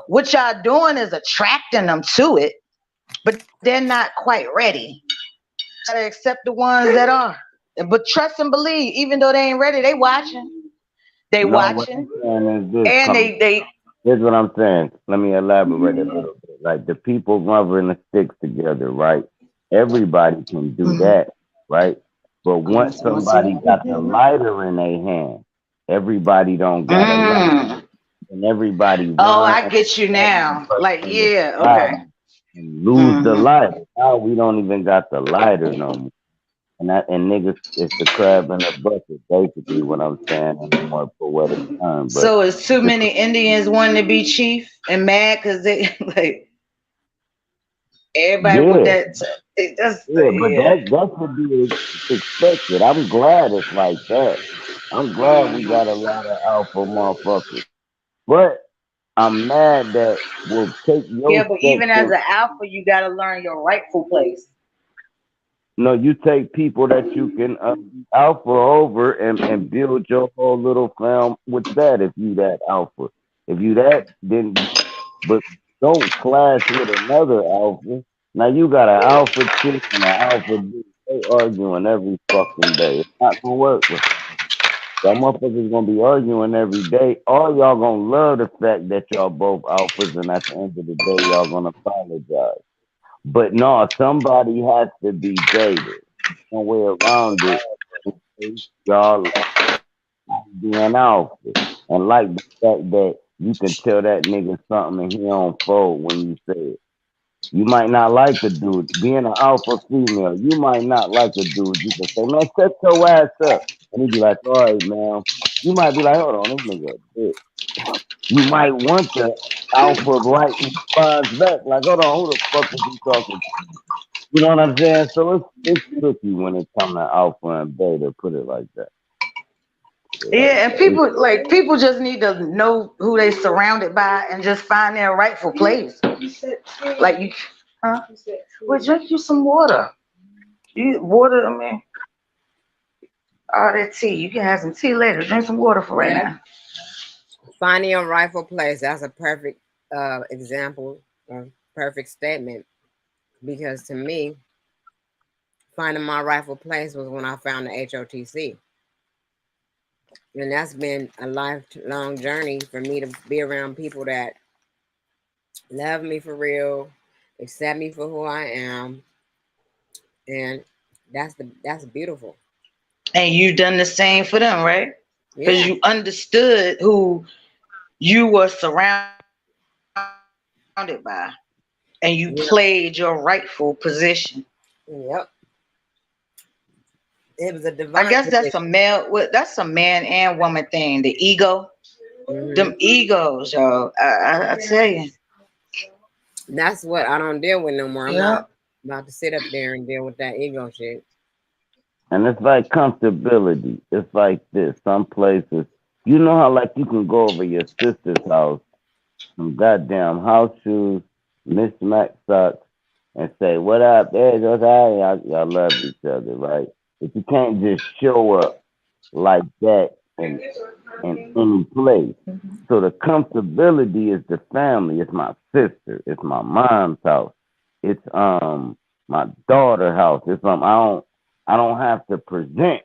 what y'all doing is attracting them to it, but they're not quite ready. Gotta accept the ones that are. But trust and believe, even though they ain't ready, they watching. They No, what watching, I'm saying is this. and they. Here's what I'm saying. Let me elaborate a little bit. Like the people rubbing the sticks together, right? Everybody can do Mhm. that, right? But once somebody got the lighter in their hand, everybody don't got a light, Mm. and everybody Oh, run I and get you protect the now. Like, person yeah, beside okay. them and lose the Hmm. lighter. Now we don't even got the lighter no more. And niggas, it's the crab in the bucket, basically what I'm saying in a more poetic term. But So it's too it's many Indians wanting to be chief and mad because they like everybody with yeah. that. That's Yeah, but yeah. that should be expected. I'm glad it's like that. I'm glad we got a lot of alpha motherfuckers. But I'm mad that we'll take Yeah, your but even as section. an alpha, you got to learn your rightful place. No, you take people that you can alpha over and build your whole little fam with that. If you that alpha, if you that, then but don't clash with another alpha. Now you got an alpha chick and an alpha dude. They arguing every fucking day. It's not gonna work. Y'all motherfuckers gonna be arguing every day. All y'all gonna love the fact that y'all both alphas, and at the end of the day, y'all gonna apologize. But no, somebody has to be jaded. No way around it. Y'all being alpha. And like the fact that you can tell that nigga something and he don't fold when you say it. You might not like a dude. Being an alpha female, you might not like a dude. You can say, man, shut your ass up. And he'd be like, all right, man. You might be like, hold on, this nigga a bitch. You might want the alpha right response back. Like, hold on, who the fuck is he talking to? You know what I'm saying? So it's tricky when it comes to alpha and beta, put it like that. Yeah, and people just need to know who they surrounded by and just find their rightful place. Like you, huh? Well, drink you some water. You water, I mean, all that tea. You can have some tea later. Drink some water for right now. Finding your rightful place. That's a perfect example, perfect statement. Because to me, finding my rightful place was when I found the HOTC. And that's been a lifelong journey for me to be around people that love me for real, accept me for who I am, and that's beautiful. And you done the same for them, right? Because Yeah, you understood who you were surrounded by, and you yeah, played your rightful position. yep. It was a I divine guess position. that's a man and woman thing. The ego, Hmm. them egos, yo. I tell you. That's what I don't deal with no more. I'm Yeah. not about to sit up there and deal with that ego shit. And it's like comfortability. It's like this. Some places, you know how like you can go over your sister's house, some goddamn house shoes, mismatched socks, and say, "What up, there goes hi." Y'all love each other, right? But you can't just show up like that in any place. So the comfortability is the family. It's my sister. It's my mom's house. It's my daughter's house. It's I don't have to present.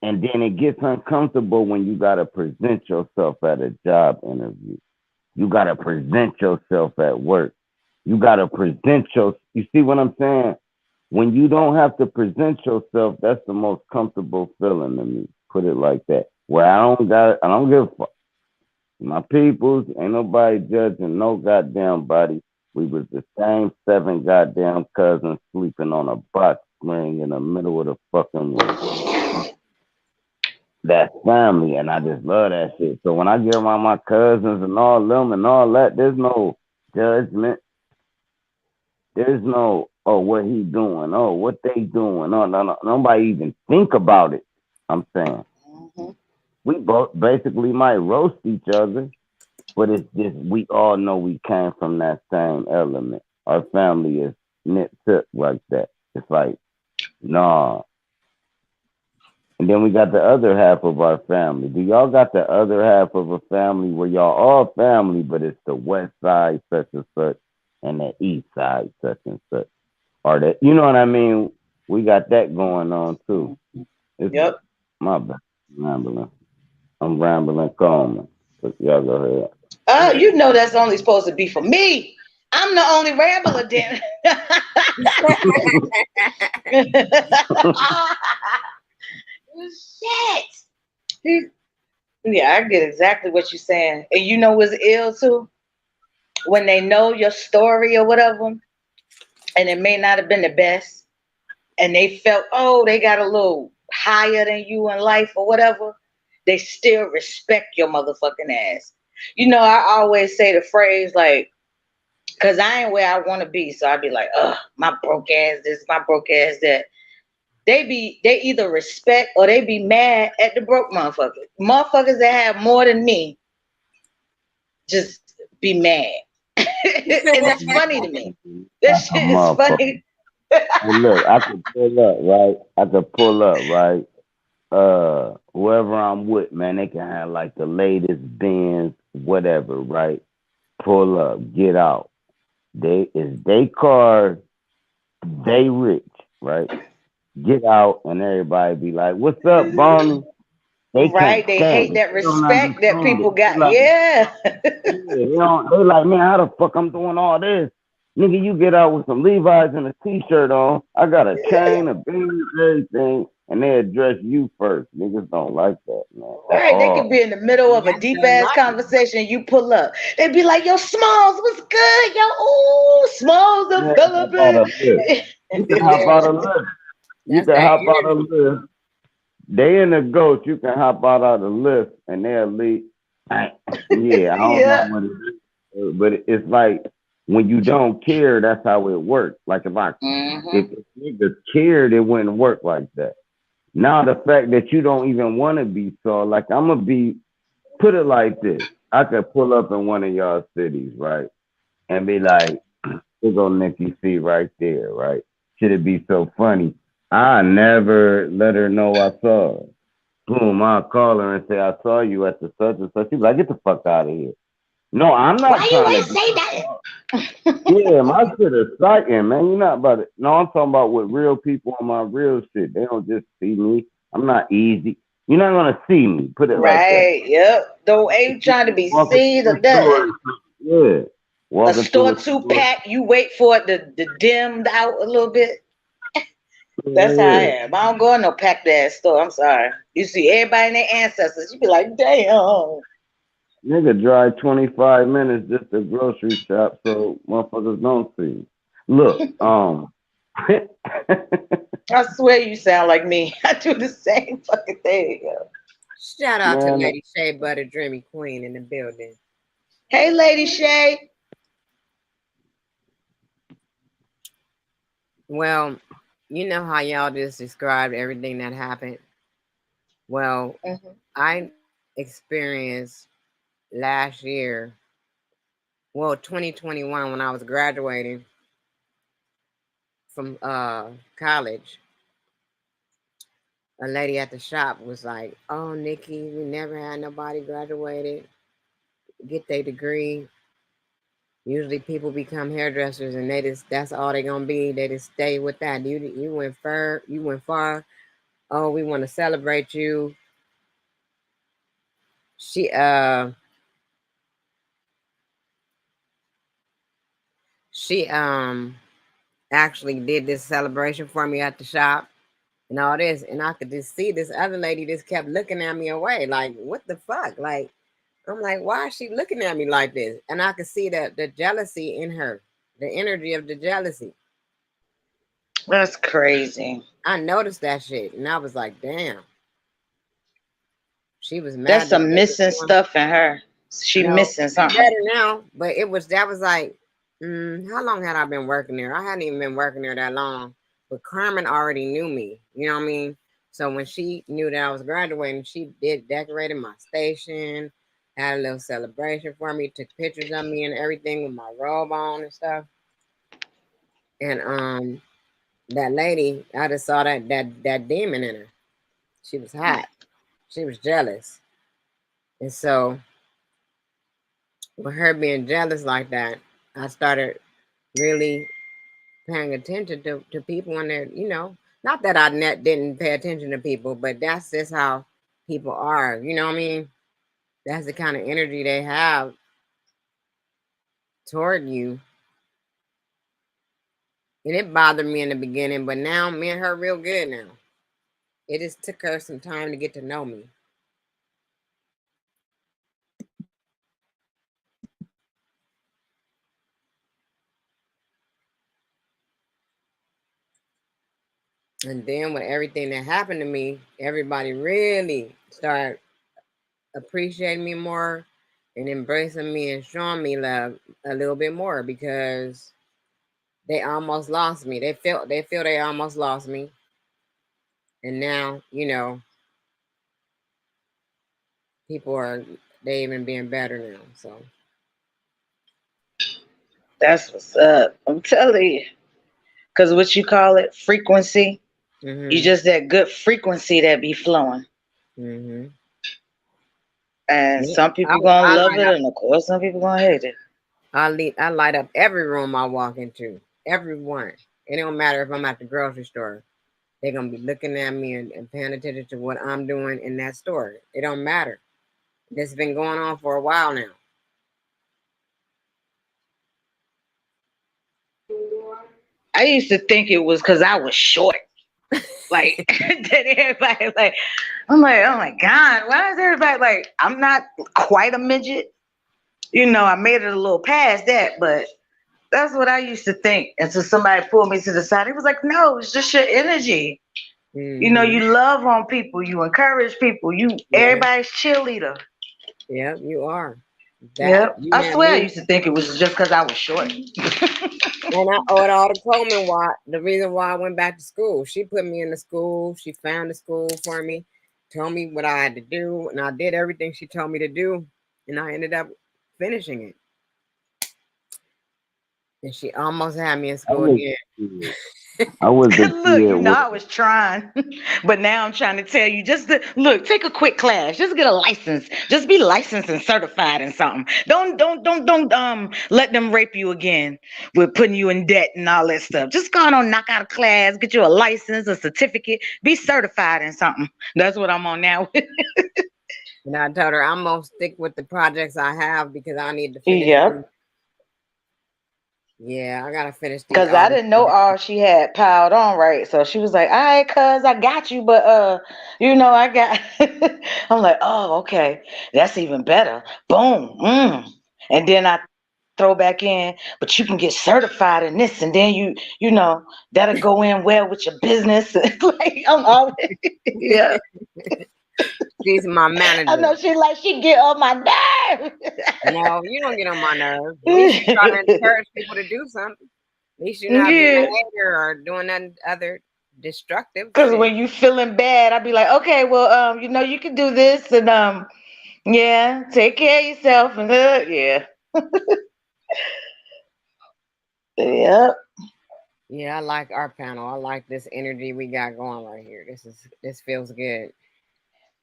And then it gets uncomfortable when you gotta present yourself at a job interview. You gotta present yourself at work. You gotta present you see what I'm saying? When you don't have to present yourself, that's the most comfortable feeling to me. Put it like that. Where I don't give a fuck. My peoples, ain't nobody judging no goddamn body. We was the same 7 goddamn cousins sleeping on a box spring in the middle of the fucking woods. That's family, and I just love that shit. So when I get around my cousins and all them and all that, there's no judgment. There's no, oh, what he doing? Oh, what they doing? No. Nobody even think about it. I'm saying Mhm. we both basically might roast each other, but it's just we all know we came from that same element. Our family is knit up like that. It's like, nah. And then we got the other half of our family. Do y'all got the other half of a family where y'all all family, but it's the west side such and such and the east side such and such? Or that, you know what I mean? We got that going on too. It's Yep. my bad. Rambling. I'm rambling calming. But y'all go ahead. Oh, you know that's only supposed to be for me. I'm the only rambler, damn Shit. Yeah, I get exactly what you're saying. And you know what's ill too? When they know your story or whatever, and it may not have been the best, and they felt, oh, they got a little higher than you in life or whatever, they still respect your motherfucking ass. You know, I always say the phrase like, cause I ain't where I want to be, so I'd be like, ugh, my broke ass this, my broke ass that. They either respect or they be mad at the broke motherfuckers. Motherfuckers that have more than me just be mad. And it's funny to me. That Like a shit is motherfucker. funny. Hey, look, I could pull up, right? Whoever I'm with, man, they can have like the latest Benz, whatever, right? Pull up, get out. They cars, they rich, right? Get out, and everybody be like, "What's up, Barney?" They can't Right? They stand hate it. that They don't respect that understand people it. They got. like, Yeah. yeah, they don't. They like, man, how the fuck I'm doing all this? Nigga, you get out with some Levi's and a t-shirt on. I got a chain, a beard, everything, and they address you first. Niggas don't like that, man. At Right, they could all. be in the middle of a That's deep the ass life. conversation. You pull up, they'd be like, "Yo, Smalls, what's good? Yo, ooh, Smalls the Man, hop out a lift. You can hop Philippines." out a lift. You That's can that hop out a energy. lift. They in the ghost. You can hop out of the lift, and they'll leave. Yeah, I don't know Yeah. what it is, but it's like when you don't care, that's how it works. Like if niggas cared, it wouldn't work like that. Now the fact that you don't even want to be saw, like I'm gonna be, put it like this. I could pull up in one of y'all cities, right, and be like, "Here go Nikki C right there, right? Should it be so funny? I never let her know I saw her. Boom, I'll call her and say I saw you at the such and such. She's like, get the fuck out of here. No, I'm Why not you trying to ain't be. say that? Yeah, my shit is exciting, man. You're not about it. No, I'm talking about with real people on my real shit. They don't just see me. I'm not easy. You're not gonna see me. Put it like that. Right. Yep. Though ain't trying to be Walking seen or through a nothing. store, yeah. A Walking through store a two store, pack, you wait for it to dimmed out a little bit. That's how I yeah. am. I don't go in no packed ass store. I'm sorry. You see everybody and their ancestors. You be like, damn. Nigga drive 25 minutes just to grocery shop so motherfuckers don't see. Look, I swear you sound like me. I do the same fucking thing. Yo. Shout out to man, Lady Shea Butter Dreamy Queen in the building. Hey, Lady Shay. Well, you know how y'all just described everything that happened. Well, Mm-hmm. I experienced last year, well, 2021, when I was graduating from college. A lady at the shop was like, "Oh, Nikki, we never had nobody graduated, get their degree. Usually people become hairdressers and they just that's all they gonna be. They just stay with that. You went far, you went far. Oh, we want to celebrate you." She she actually did this celebration for me at the shop and all this, and I could just see this other lady just kept looking at me away, like, what the fuck? Like, I'm like, why is she looking at me like this? And I could see the jealousy in her, the energy of the jealousy. That's crazy. I noticed that shit, and I was like, damn, she was That's mad that some they was missing doing. stuff in her. She No, missing she something. better now, but it was that was like, how long had I been working there? I hadn't even been working there that long, but Carmen already knew me. You know what I mean? So when she knew that I was graduating, she did decorated my station, had a little celebration for me, took pictures of me and everything with my robe on and stuff. And that lady, I just saw that demon in her. She was hot. She was jealous. And so with her being jealous like that, I started really paying attention to people and their, not that I didn't pay attention to people, but that's just how people are. You know what I mean? That's the kind of energy they have toward you. And it bothered me in the beginning, but now me and her real good now. It just took her some time to get to know me. And then with everything that happened to me, everybody really started appreciating me more and embracing me and showing me love a little bit more because they almost lost me. They feel they almost lost me. And now, people are they even being better now. So That's what's up. I'm telling you. Because what you call it, frequency, you mhm. just that good frequency that be flowing. Mhm. And Yeah. some I, people gonna I love light it, up and of course some people gonna hate it. I light up every room I walk into. Everyone. It don't matter if I'm at the grocery store. They're gonna be looking at me and paying attention to what I'm doing in that store. It don't matter. This has been going on for a while now. I used to think it was because I was short. Like that everybody like, I'm like, oh my God, why is everybody like, I'm not quite a midget. You know, I made it a little past that, but that's what I used to think. Until somebody pulled me to the side. It was like, no, it's just your energy. You know, Mm-hmm. you love on people, you encourage people, you Yeah. everybody's cheerleader. Yeah, you are. That Yep. you I have swear I me. used to think it was just because I was short. And I owed all the Coleman why the reason why I went back to school. She put me in the school. She found the school for me, told me what I had to do, and I did everything she told me to do, and I ended up finishing it. And she almost had me in I school was again. I was the Look, kid you know, with I was trying, but now I'm trying to tell you just to look, take a quick class, just get a license, just be licensed and certified in something. Don't let them rape you again with putting you in debt and all that stuff. Just go on, knock out a class, get you a license, a certificate, be certified in something. That's what I'm on now. And I told her I'm gonna stick with the projects I have because I need to finish Yep. them. Yeah, I gotta finish these Cause I artists. didn't know all she had piled on, right? So she was like, "All right, cuz I got you, but you know, I got." I'm like, "Oh, okay, that's even better." Boom, and then I throw back in, but you can get certified in this, and then you know, that'll go in well with your business. Like I'm always, yeah. She's my I manager. know she get on my nerves. No, you don't get on my nerves. At least you try to encourage people to do something. At least you're not being a Yeah. hater or doing that other destructive Cause shit. when you feeling bad, I'd be like, okay, well, you know, you can do this, and yeah, take care of yourself, and yeah, yep. Yeah, I like our panel. I like this energy we got going right here. This feels good.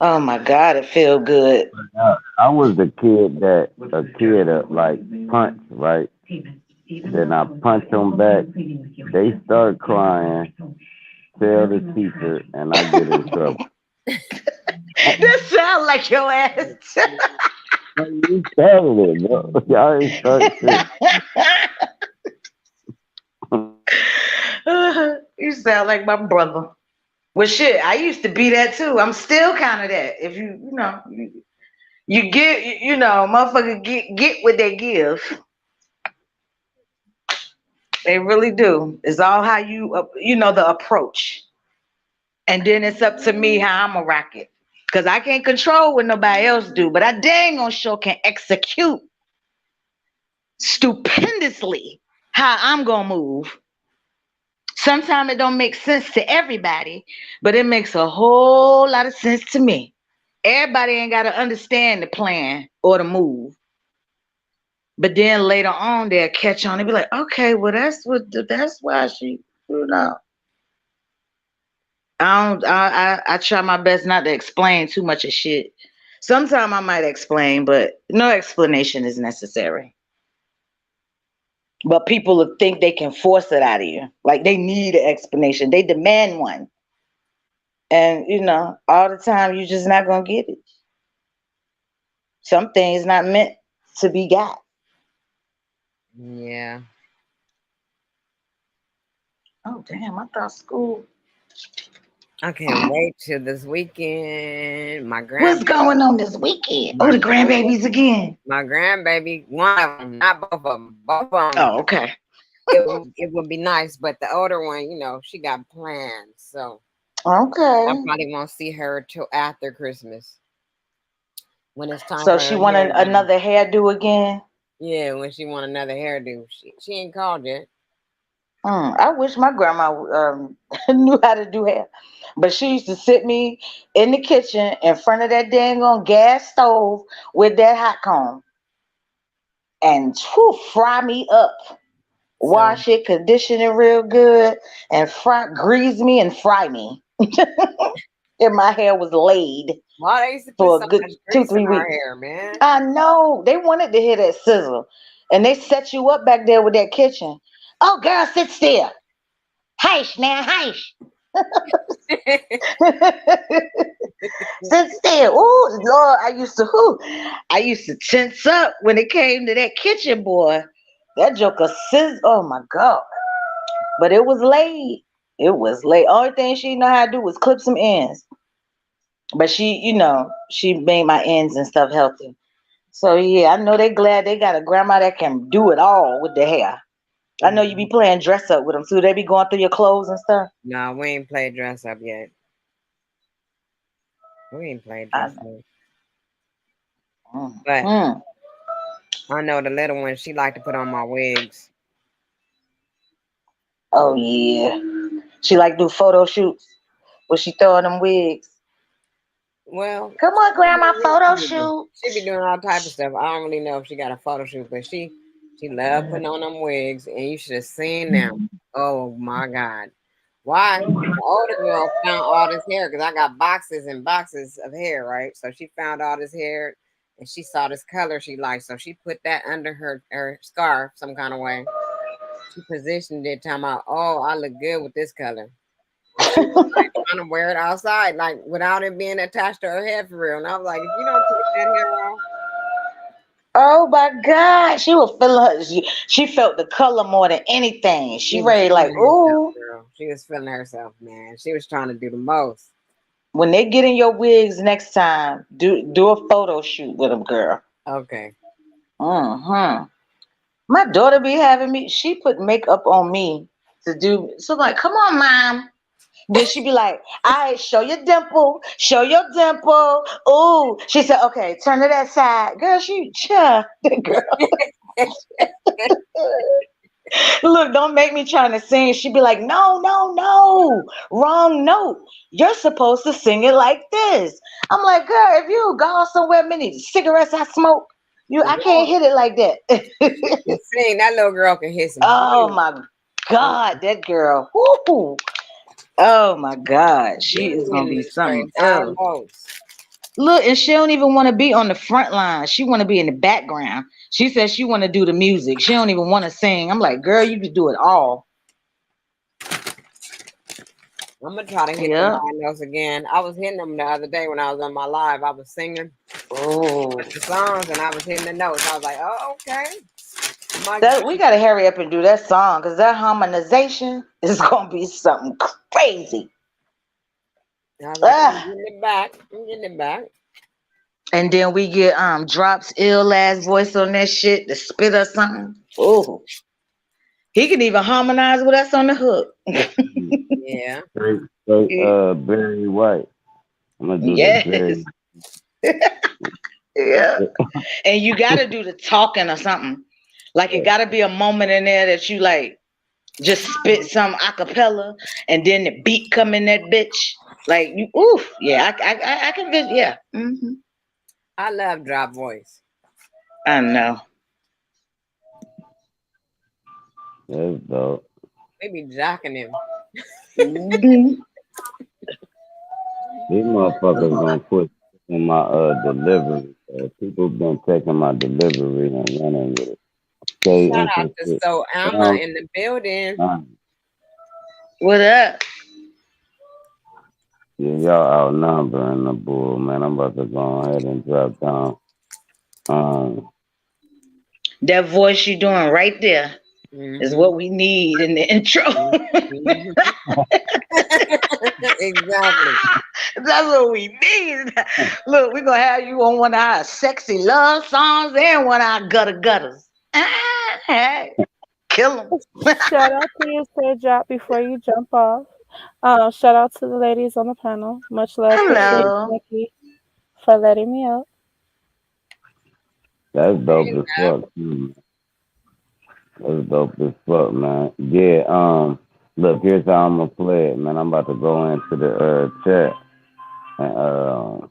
Oh my God, it feel good. I was the kid that like punch, right? Then I punch them back. They start crying, tell the teacher, and I get in trouble. That sound like your ass. You started it, bro. Y'all ain't start shit. You sound like my brother. Well, shit, I used to be that too. I'm still kind of that. If you know, you get, you know, motherfucker get what they give. They really do. It's all how you know, the approach. And then it's up to me how I'm going to rock it. Because I can't control what nobody else do, but I dang on sure can execute stupendously how I'm going to move. Sometimes it don't make sense to everybody, but it makes a whole lot of sense to me. Everybody ain't got to understand the plan or the move. But then later on, they'll catch on and be like, okay, well, that's why she, you know. I try my best not to explain too much of shit. Sometimes I might explain, but no explanation is necessary. But people will think they can force it out of you. Like they need an explanation. They demand one. And you know, all the time you're just not gonna get it. Some things not meant to be got. Yeah. Oh damn, I thought school. I can't wait till this weekend. What's going on this weekend? Oh, my the grandbabies again. my grandbaby, one of them, not both of them. Both of them. Oh, okay. It would be nice, but the older one, you know, she got plans, so I Okay. probably won't see her till after Christmas when it's time So for she her wanted hairdo. another hairdo again. Yeah, when she want another hairdo, she ain't called yet. I wish my grandma knew how to do hair. But she used to sit me in the kitchen in front of that dang on gas stove with that hot comb and fry me up. So Wash it, condition it real good, and grease me and fry me. And my hair was laid why they used to put for so a good much two, grease in three our weeks. hair, man? I know. They wanted to hear that sizzle. And they set you up back there with that kitchen. Oh, girl, sit still. Hush now, hush. Sit still. Ooh, Lord, I used to tense up when it came to that kitchen, boy. That joker says, oh my God. But it was laid. It was laid. Only thing she know how to do was clip some ends. But she, she made my ends and stuff healthy. So yeah, I know they glad they got a grandma that can do it all with the hair. I know you be playing dress up with them too. They be going through your clothes and stuff. No, we ain't played dress up yet. We ain't played I dress know. up. But Mm-hmm. I know the little one, she like to put on my wigs. Oh yeah. She like do photo shoots where she throwing them wigs. Well, Come on, she grandma, photo be doing shoot. she be doing all type of stuff. I don't really know if she got a photo shoot, but she love putting on them wigs, and you should have seen them. Oh my God. Why? The older girl found all this hair because I got boxes and boxes of hair, right? So she found all this hair and she saw this color she liked. So she put that under her scarf some kind of way. She positioned it, talking about, oh, I look good with this color. And she was like trying to wear it outside, like without it being attached to her head for real. And I was like, if you don't take that hair off, Oh my God. She was feeling her. She felt the color more than anything. she She was ready like, feeling herself, ooh. girl. She was feeling herself, man. She was trying to do the most. When they get in your wigs next time, do a photo shoot with them, girl. Okay. Mm-hmm. My daughter be having me. She put makeup on me to do. So like, come on, mom. Then she be like, "All right, show your dimple, show your dimple." Ooh, she said, "Okay, turn to that side, girl." Girl. Look, don't make me trying to sing. She'd be like, "No, no, no, wrong note. You're supposed to sing it like this." I'm like, "Girl, if you go somewhere, many cigarettes I smoke, I can't hit it like She that." can sing. That little girl can hit some Oh high my notes. God, that girl. Woo. Oh my God, She she be is gonna hitting be them straight something high else. notes. Look, and she don't even want to be on the front line. She want to be in the background. She says she want to do the music. She don't even want to sing. I'm like, girl, you can do it all. I'm gonna try to hit them Yeah. high notes again. I was hitting them the other day when I was on my live. I was singing Oh, the songs and I was hitting the notes. I was like, oh, okay. My that we gotta hurry up and do that song because that harmonization is gonna be something crazy. I was like, I'm Ah. getting it back. I'm getting it back. And then we get Drops ill ass voice on that shit to spit or something. Oh, he can even harmonize with us on the hook. Yeah. Barry White. I'm gonna do the Yes. Barry. Yeah. And you gotta do the talking or something. Like it gotta be a moment in there that you like just spit some acapella and then the beat come in that bitch. Like you oof. Yeah, I can yeah. I love drop voice. I know. That's dope. They be jocking him. Mhm. These motherfuckers gonna put in my delivery. People been taking my delivery and running with it. Stay Shout out to interested. So Alma in the building. What up? Yeah, y'all outnumbering the bull, man. I'm about to go ahead and drop down. Um, That voice you doing right there is Mm-hmm. what we need in the intro. Mm-hmm. Exactly. That's what we need. Look, we're gonna have you on one of our sexy love songs and one of our gutters. Hey, kill them. Shout out to you, Sir Drop, before you jump off. Shout out to the ladies on the panel. Much love. Appreciate you, Hello. Nikki, for letting me out. that's dope Hey, as love. fuck. That's dope as fuck, man. Yeah. Look, here's how I'm gonna play it, man. I'm about to go into the chat and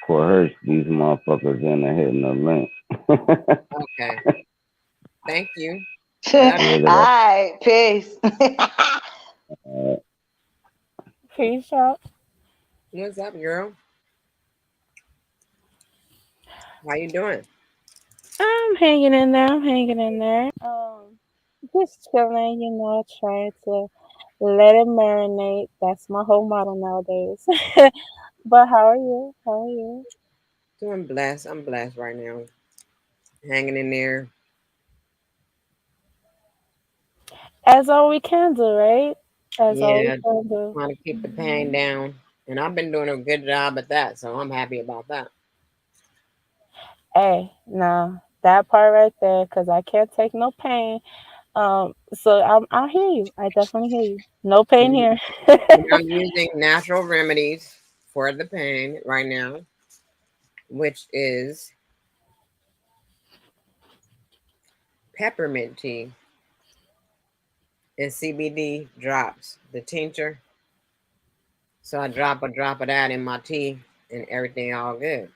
coerce these motherfuckers into hitting the link. Okay. Thank you. All Love Yeah, you. that right, peace. Peace out. What's up, girl? How you doing? I'm hanging in there. I'm hanging in there. Just chilling, trying to let it marinate. That's my whole motto nowadays. But how are you? How are you? Doing blessed. I'm blessed right now. Hanging in there. As all we can do, right? As all we Yeah, can do. trying to keep the pain down. And I've been doing a good job at that, so I'm happy about that. Hey, no, that part right there, because I can't take no pain. So I hear you. I definitely hear you. No pain And here. I'm using natural remedies for the pain right now, which is peppermint tea and CBD drops, the tincture. So I drop a drop of that in my tea and everything all good.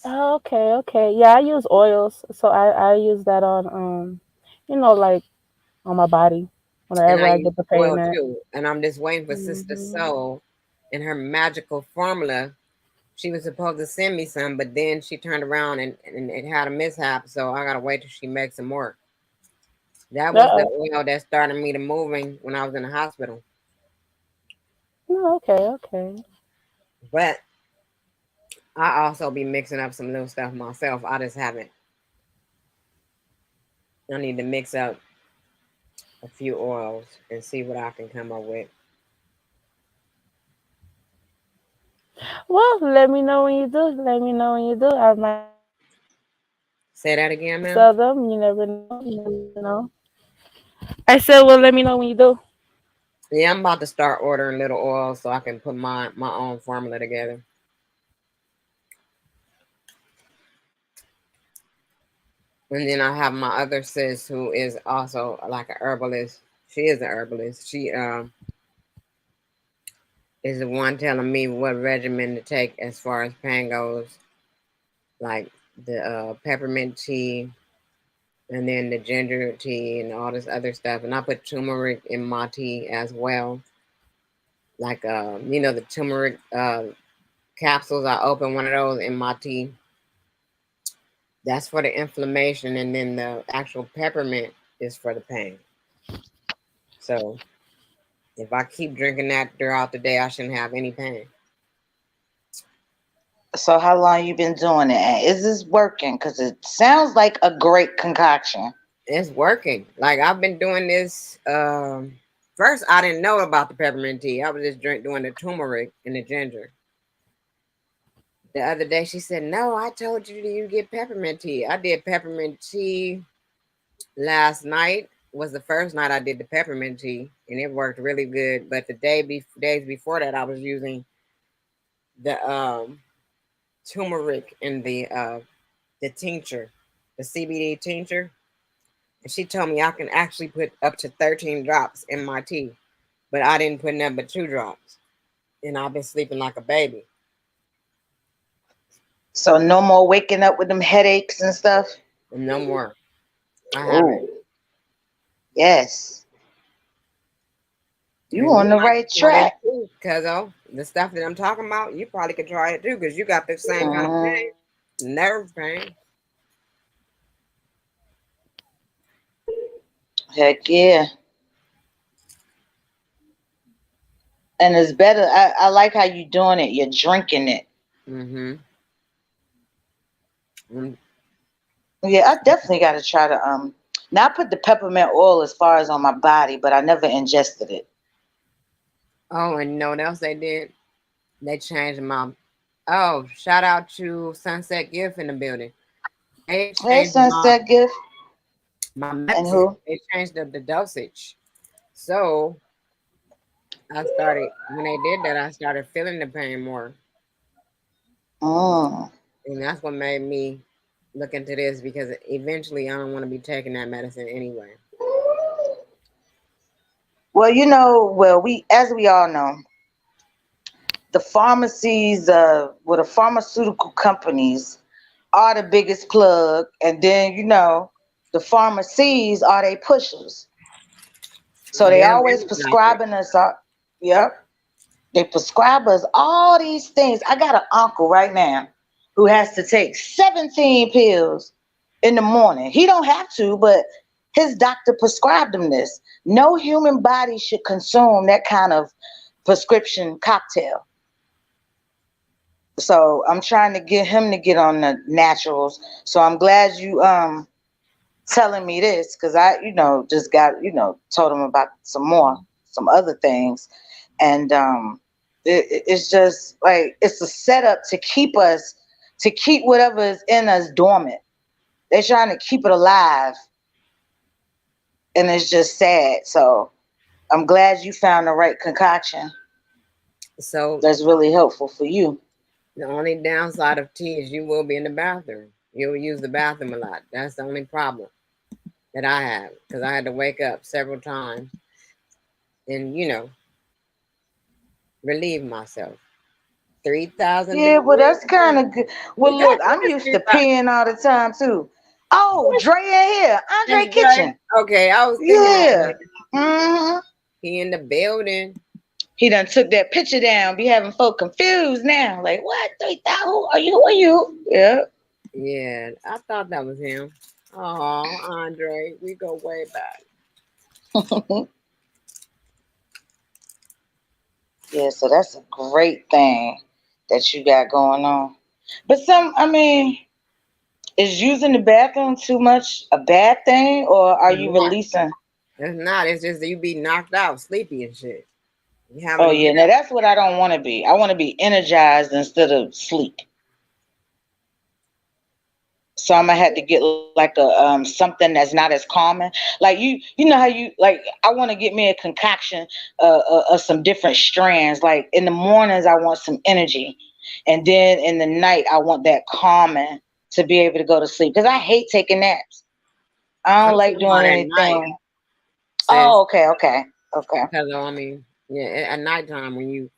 Oh, okay, okay. Yeah, I use oils, so I use that on like on my body And whenever I I use get the pain oil at. too. And I'm just waiting for Sister Hmm. Soul and her magical formula. She was supposed to send me some, but then she turned around and it had a mishap. So I gotta wait till she makes some more. That was the Uh-oh. oil that started me to moving when I was in the hospital. No, okay, okay. But I also be mixing up some little stuff myself. I just haven't. I need to mix up a few oils and see what I can come up with. Well, let me know when you do. Let me know when you do. I might Say that again, ma'am. sell them. You never know. You never know. I said, well, let me know when you do. Yeah, I'm about to start ordering little oils so I can put my own formula together. And then I have my other sis who is also like a herbalist. She is a herbalist. She is the one telling me what regimen to take as far as pain goes, like the peppermint tea and then the ginger tea and all this other stuff. And I put turmeric in my tea as well. Like the turmeric capsules. I open one of those in my tea. That's for the inflammation, and then the actual peppermint is for the pain. So if I keep drinking that throughout the day, I shouldn't have any pain. So how long you been doing it? And is this working? Because it sounds like a great concoction. It's working. Like I've been doing this. First, I didn't know about the peppermint tea. I was just doing the turmeric and the ginger. The other day, she said, "No, I told you you get peppermint tea." I did peppermint tea last night. Was the first night I did the peppermint tea, and it worked really good. But days before that, I was using the turmeric and the tincture, the CBD tincture. And she told me I can actually put up to 13 drops in my tea, but I didn't put nothing but 2 drops, and I've been sleeping like a baby. So no more waking up with them headaches and stuff. And no more. I haven't. Oh, yes. You And on you the might right try that track. too, cause the stuff that I'm talking about, you probably could try it too, cause you got the same kind of Mhm. pain, nerve pain. Heck yeah. And it's better. I like how you doing it. You're drinking it. Mm-hmm. Mm, Yeah, I definitely got to try to now I put the peppermint oil as far as on my body, but I never ingested it. Oh, and you know what else they did? They changed my. Oh, shout out to Sunset Gift in the building. They Hey, changed Sunset Gift. my And medicine. who? They changed up the dosage. So I started when they did that. I started feeling the pain more, Mm. and that's what made me look into this because eventually I don't want to be taking that medicine anyway. Well, we as we all know, the pharmacies, the pharmaceutical companies are the biggest plug, and then the pharmacies are they pushers. So they Yeah, always very like it. prescribing us. Yep, they prescribe us all these things. I got an uncle right now who has to take 17 pills in the morning. He don't have to, but his doctor prescribed him this. No human body should consume that kind of prescription cocktail. So I'm trying to get him to get on the naturals. So I'm glad telling me this because I, just got, told him about some other things. And it's just like, it's a setup to keep whatever is in us dormant. They're trying to keep it alive. And it's just sad. So I'm glad you found the right concoction So that's really helpful for you. the only downside of tea is you will be in the bathroom. You'll use the bathroom a lot. That's the only problem that I have because I had to wake up several times and relieve myself. 3,000 Yeah, well, degrees. that's kind of good. We Well, got look, I'm used to 3,000. peeing all the time too. Oh, Dre in here. Andre That's right. Kitchen. Okay, I was thinking of Yeah. him. hmm He in the building. He done took that picture down. Be having folk confused now. Like, what? 3,000? Who are you? Who are you? Yeah. Yeah, I thought that was him. Oh, Andre, we go way back. Yeah, so that's a great thing that you got going on. But is using the bathroom too much a bad thing, or are It's you not. releasing? It's not. It's just that you be knocked out, sleepy and shit. You having Oh to yeah, get now up. that's what I don't want to be. I want to be energized instead of sleep. So I'm gonna have to get like a something that's not as common. Like you know how you like. I want to get me a concoction of some different strands. Like in the mornings, I want some energy, and then in the night, I want that calming to be able to go to sleep. Because I hate taking naps. I I'm don't like talking about doing at night, anything. sis. Oh, okay. Because yeah, at nighttime when you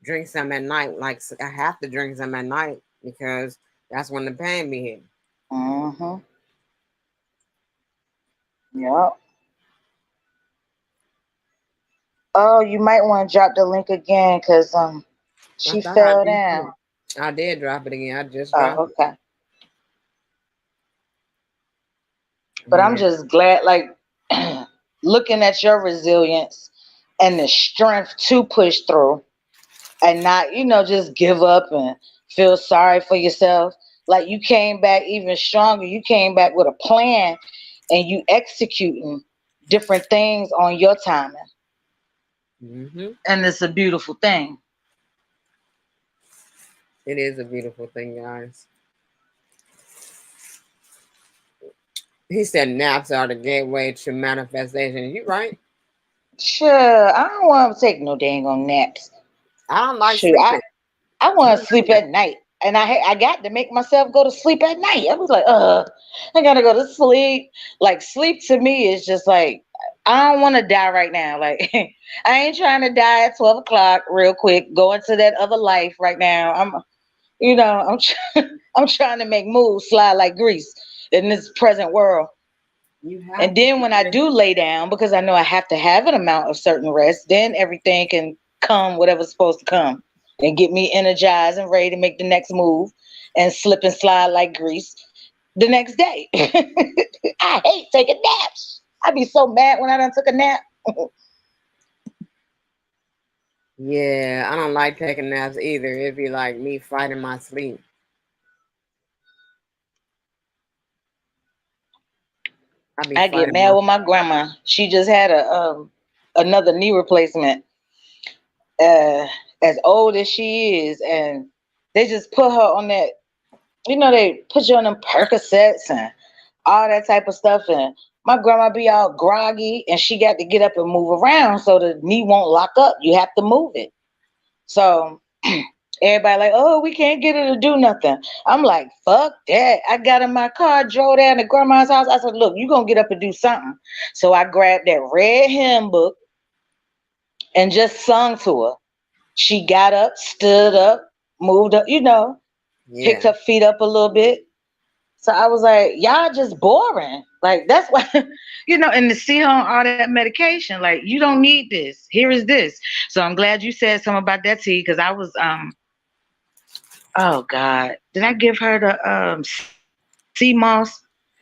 drink some at night, like I have to drink some at night because that's when the pain be hitting. Mhm. Yep. Oh, you might want to drop the link again because I she thought I fell did down. too. I did drop it again. I just dropped Oh, okay. it. But I'm Yeah. just glad, like, looking at your resilience and the strength to push through and not, just give up and feel sorry for yourself. Like, you came back even stronger. You came back with a plan and you executing different things on your timing. hmm And it's a beautiful thing. It is a beautiful thing, guys. He said naps are the gateway to manifestation. You right. Sure, I don't want to take no dang on naps. I don't like Shoot, sleeping. I want to sleep at night, and I got to make myself go to sleep at night. I was like, I gotta go to sleep. Like sleep to me is just like I don't want to die right now. Like I ain't trying to die at 12 o'clock real quick. Go into that other life right now. I'm trying to make moves slide like grease in this present world. You have And to then when I do lay down, because I know I have to have an amount of certain rest, then everything can come whatever's supposed to come and get me energized and ready to make the next move and slip and slide like grease the next day. I hate taking naps. I'd be so mad when I done took a nap. Yeah, I don't like taking naps either. It'd be like me fighting my sleep. I'd be I get fighting mad my with my grandma. She just had another knee replacement. Uh, as old as she is, and they just put her on that. They put you on them Percocets and all that type of stuff. And my grandma be all groggy and she got to get up and move around so the knee won't lock up. You have to move it. So everybody like, oh, we can't get her to do nothing. I'm like, fuck that. I got in my car, drove down to grandma's house. I said, look, you gonna get up and do something. So I grabbed that red hymn book and just sung to her. She got up, stood up, moved up, picked yeah. her feet up a little bit. So I was like, y'all just boring. Like that's why, and to see her on all that medication, like you don't need this. Here is this. So I'm glad you said something about that tea because I was oh God, did I give her the sea moss?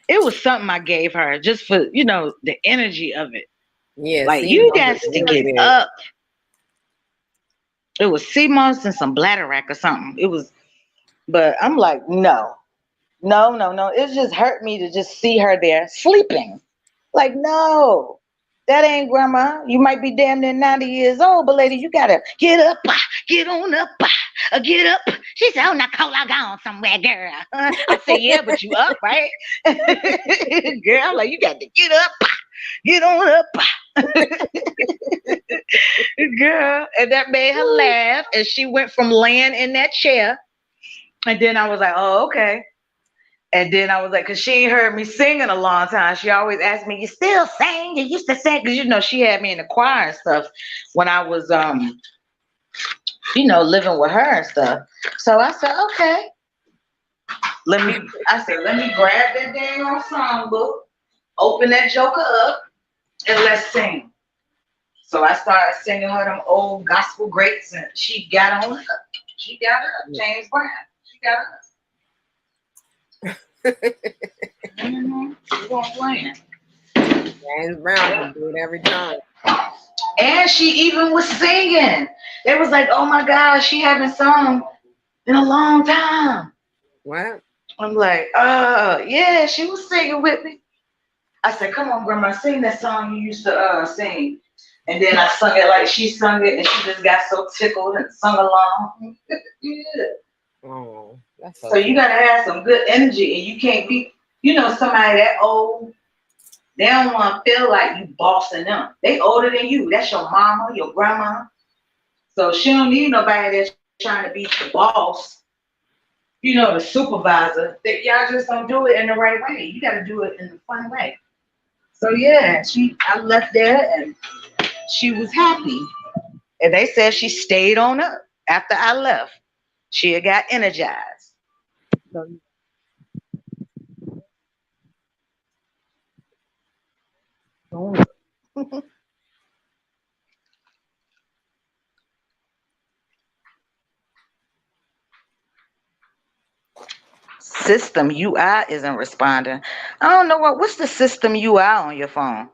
It was something I gave her just for the energy of it. Yeah, Like sea you moss got is to really get good. up. It was sea moss and some bladder rack or something. It was, but I'm like, no. No, no, no. It just hurt me to just see her there sleeping. Like, no, that ain't grandma. You might be damn near 90 years old, but lady, you gotta get up, get on up, get up. She said, oh, Nicole, I gone somewhere, girl. I said, yeah, but you up, right? Girl, I'm like, you got to get up, get on up. Girl, and that made her laugh. And she went from laying in that chair. And then I was like, oh, okay. And then I was like, because she ain't heard me sing in a long time. She always asked me, you still sing? You used to sing? Because, you know, she had me in the choir and stuff when I was, you know, living with her and stuff. So I said, okay. Let me grab that dang old songbook, open that joker up, and let's sing. So I started singing her them old gospel greats, and she got on up. She got up. James Brown. She got up. She won't play. James Brown can do it every time. And she even was singing. They was like, oh my gosh, she haven't sung in a long time. What? I'm like, yeah, she was singing with me. I said, come on, grandma, sing that song you used to sing. And then I sung it like she sung it, and she just got so tickled and sung along. Yeah. Oh, that's So you gotta have some good energy, and you can't be, you know, somebody that old. They don't want to feel like you bossing them. They older than you. That's your mama, your grandma. So she don't need nobody that's trying to be the boss. You know, the supervisor. That y'all just don't do it in the right way. You got to do it in the fun way. So yeah, I left there and she was happy. And they said she stayed on up after I left. She had got energized. So, System UI isn't responding. I don't know what's the system UI on your phone.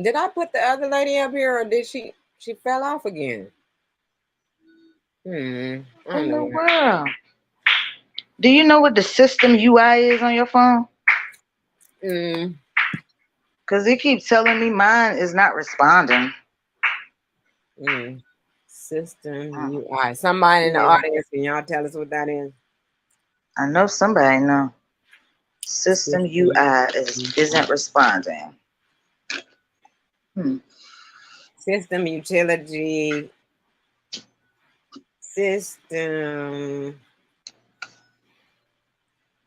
Did I put the other lady up here, or did she fell off again? I In don't the know. world. Do you know what the system UI is on your phone? Because it keeps telling me mine is not responding. System UI. Somebody in the audience, can y'all tell us what that is? I know somebody know. System UI isn't responding. System utility. System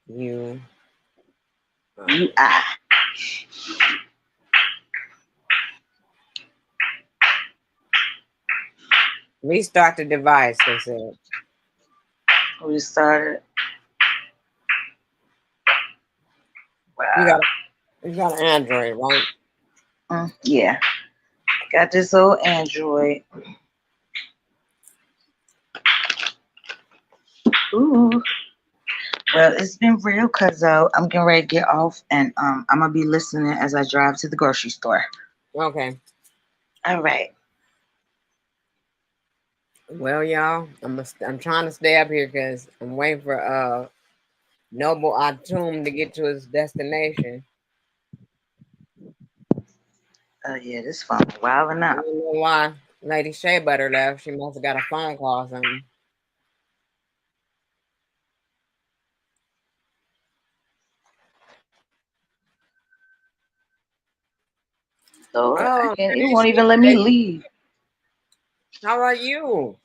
UI. Restart the device, they said. Restart it. Wow. You got an Android, right? Yeah. Got this old Android. Ooh. Well, it's been real, cuzzo. I'm getting ready to get off, and I'm gonna be listening as I drive to the grocery store. Okay. All right. Well, y'all, I'm trying to stay up here because I'm waiting for Noble Atum to get to his destination. Oh yeah, this phone wilding out. I don't know why Lady Shea Butter left. She must have got a phone call or something. So it won't even let me leave. How are you?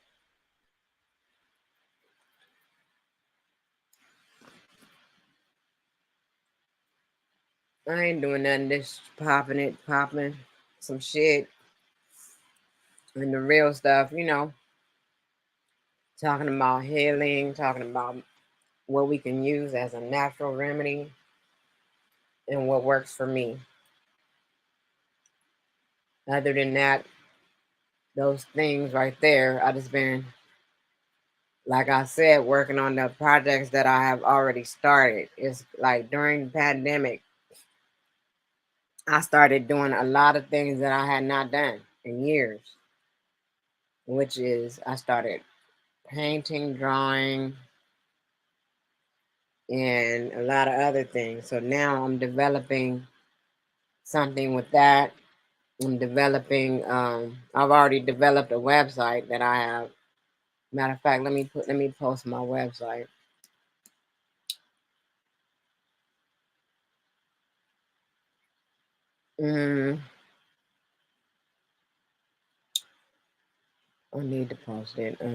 I ain't doing nothing. Just popping some shit. And the real stuff, you know. Talking about healing, talking about what we can use as a natural remedy and what works for me. Other than that, those things right there, I just been, like I said, working on the projects that I have already started. It's like during the pandemic, I started doing a lot of things that I had not done in years, which is I started painting, drawing, and a lot of other things. So now I'm developing something with that. I'm developing. I've already developed a website that I have. Matter of fact, let me post my website. Mm, I need to post it. Let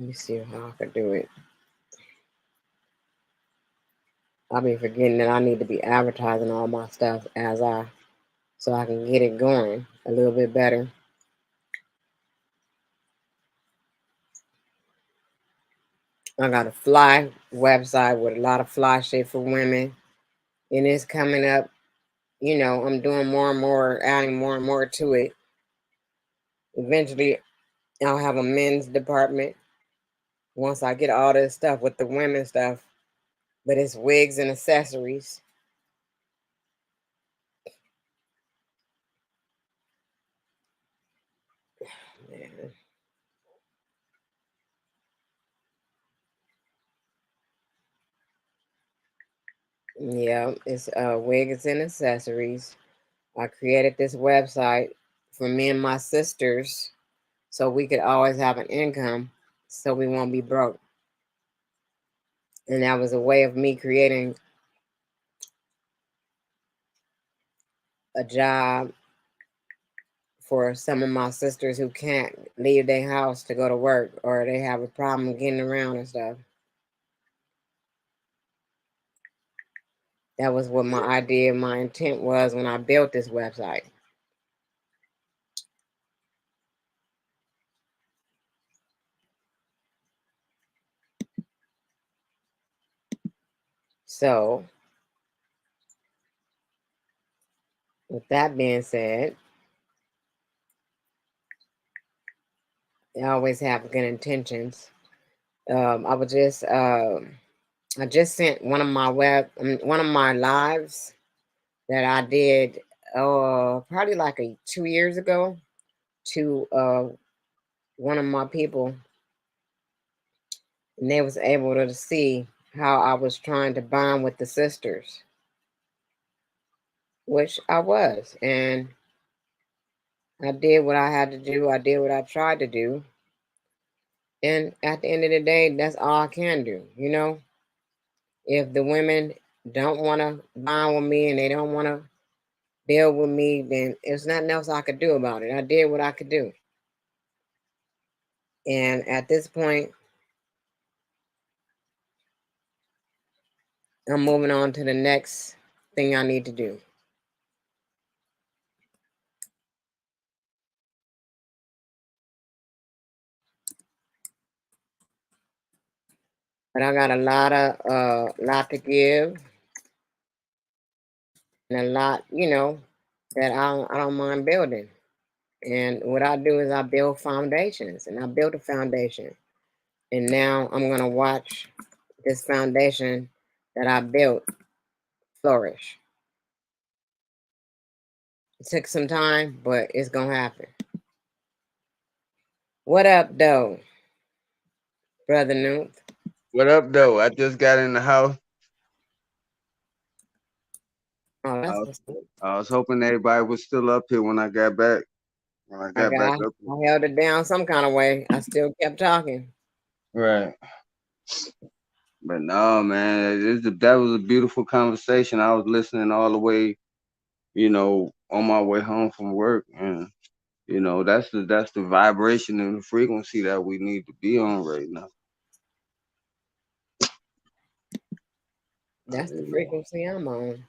me see how I could do it. I'll be forgetting that I need to be advertising all my stuff so I can get it going a little bit better. I got a fly website with a lot of fly shit for women, and it's coming up. You know, I'm doing more and more, adding more and more to it. Eventually, I'll have a men's department once I get all this stuff with the women stuff, but it's wigs and accessories. Man. Yeah, it's wigs and accessories. I created this website for me and my sisters so we could always have an income so we won't be broke. And that was a way of me creating a job for some of my sisters who can't leave their house to go to work or they have a problem getting around and stuff. That was what my idea, my intent was when I built this website. So, with that being said, I always have good intentions. I was just, I just sent one of my lives that I did, probably like 2 years ago to one of my people, and they was able to see how I was trying to bond with the sisters, which I was, and I did what I had to do. I did what I tried to do, and at the end of the day, that's all I can do. You know, if the women don't want to bond with me and they don't want to build with me, then there's nothing else I could do about it. I did what I could do, and at this point, I'm moving on to the next thing I need to do. But I got a lot to give, and a lot, that I don't mind building. And what I do is I build foundations, and I built a foundation, and now I'm gonna watch this foundation that I built flourish. It took some time, but it's gonna happen. What up, though, brother Newt? What up, though? I just got in the house. Oh, I that's was, what's up. I was hoping everybody was still up here when I got back. When I got back up here. I held it down some kind of way. I still kept talking. Right. But no, man, that was a beautiful conversation. I was listening all the way, on my way home from work, and that's the vibration and the frequency that we need to be on right now. That's the frequency I'm on.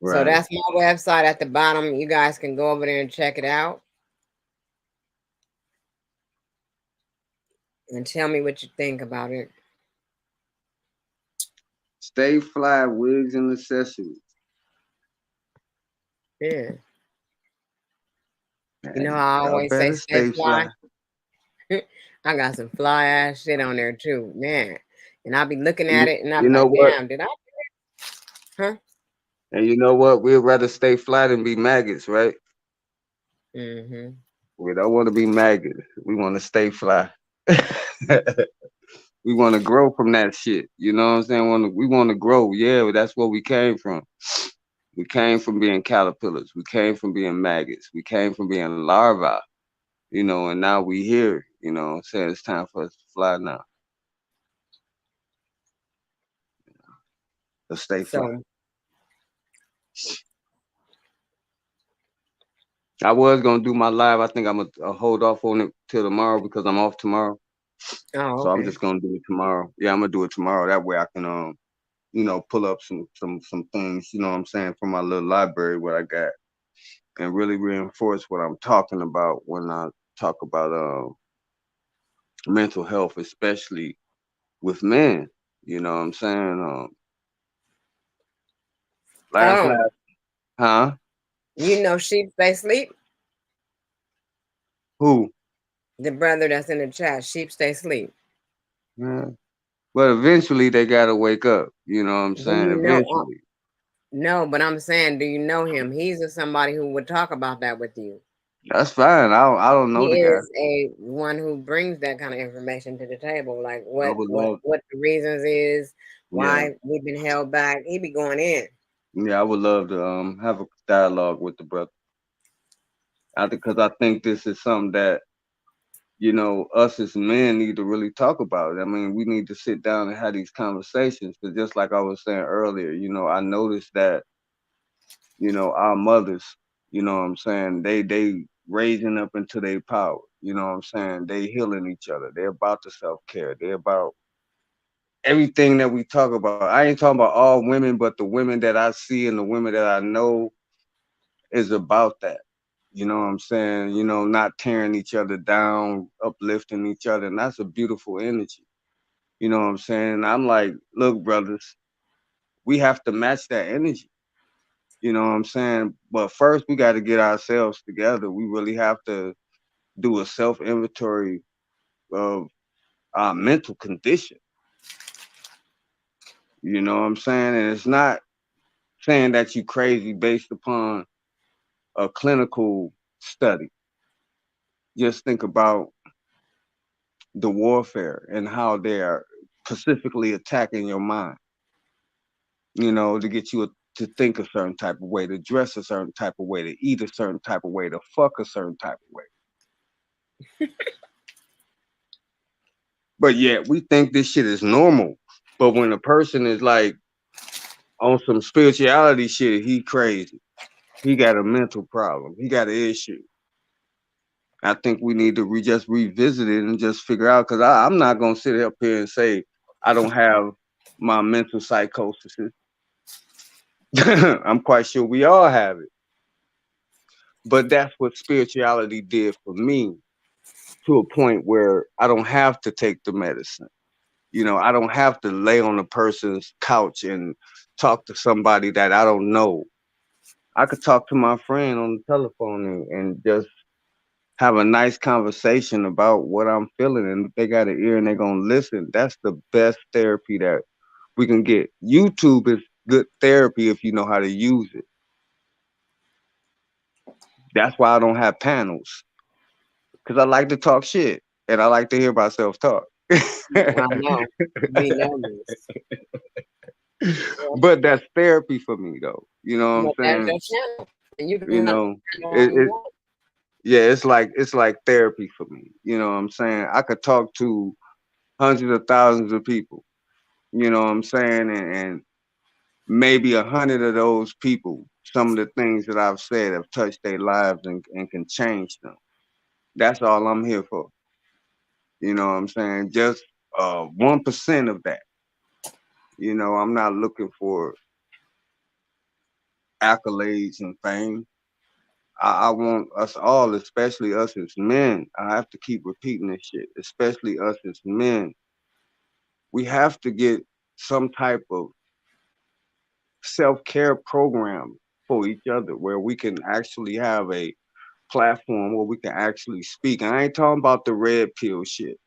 So Right. that's my website at the bottom. You guys can go over there and check it out and tell me what you think about it. Stay Fly Wigs and Accessories. Yeah. Man, You know how I y'all always say better stay stay fly? fly. I got some fly ass shit on there too, man. And I'll be looking at You, it and I'll you be know like, what? damn, did I? Huh? And you know what? We'd rather stay flat and be maggots, right? Mm-hmm. We don't want to be maggots. We want to stay fly. We want to grow from that shit. You know what I'm saying? We want to grow. Yeah, that's where we came from. We came from being caterpillars. We came from being maggots. We came from being larvae. And now we here. What I'm saying? It's time for us to fly now. Let's stay fly. So, I was gonna do my live. I think I'm gonna hold off on it till tomorrow because I'm off tomorrow. oh, So I'm okay. just gonna do it tomorrow. Yeah, I'm gonna do it tomorrow. That way I can pull up some things, you know what I'm saying, from my little library what I got and really reinforce what I'm talking about when I talk about mental health, especially with men. You know what I'm saying? Last Oh, last huh? sheep they sleep. Who? The brother that's in the chat, sheep stay sleep. Yeah. But eventually they gotta wake up. You know what I'm Do saying? you know? Eventually. No, but I'm saying, do you know him? He's a somebody who would talk about that with you. That's fine. I don't He know the guy. is a one who brings that kind of information to the table, like I what would what love what the reasons is, yeah. why we've been held back. He be going in. Yeah, I would love to have a dialogue with the brother. Because I think this is something that us as men need to really talk about. I mean, we need to sit down and have these conversations. Because just like I was saying earlier, I noticed that our mothers, what I'm saying, they raising up into their power. You know what I'm saying? They healing each other. They're about the self care. They're about everything that we talk about. I ain't talking about all women, but the women that I see and the women that I know is about that. You know what I'm saying? Not tearing each other down, uplifting each other. And that's a beautiful energy. You know what I'm saying? I'm like, look, brothers, we have to match that energy. You know what I'm saying? But first, we got to get ourselves together. We really have to do a self inventory of our mental condition. You know what I'm saying? And it's not saying that you crazy based upon a clinical study. Just think about the warfare and how they are specifically attacking your mind, to get you to think a certain type of way, to dress a certain type of way, to eat a certain type of way, to fuck a certain type of way. But yet we think this shit is normal. But when a person is like on some spirituality shit, he crazy. He got a mental problem. He got an issue. I think we need to just revisit it and just figure out because I'm not gonna sit up here and say I don't have my mental psychosis. I'm quite sure we all have it. But that's what spirituality did for me to a point where I don't have to take the medicine. I don't have to lay on a person's couch and talk to somebody that I don't know. I could talk to my friend on the telephone and just have a nice conversation about what I'm feeling. And if they got an ear and they're going to listen, that's the best therapy that we can get. YouTube is good therapy if you know how to use it. That's why I don't have panels because I like to talk shit and I like to hear myself talk. I know. We know this. But that's therapy for me, though. You know what I'm But that's saying? your channel. And you You can have know, it all you it want. yeah, it's like therapy for me. You know what I'm saying? I could talk to hundreds of thousands of people. You know what I'm saying? And maybe 100 of those people, some of the things that I've said have touched their lives and can change them. That's all I'm here for. You know what I'm saying? Just 1% of that. I'm not looking for accolades and fame. I want us all, especially us as men. I have to keep repeating this shit, especially us as men. We have to get some type of self-care program for each other where we can actually have a platform where we can actually speak. And I ain't talking about the red pill shit.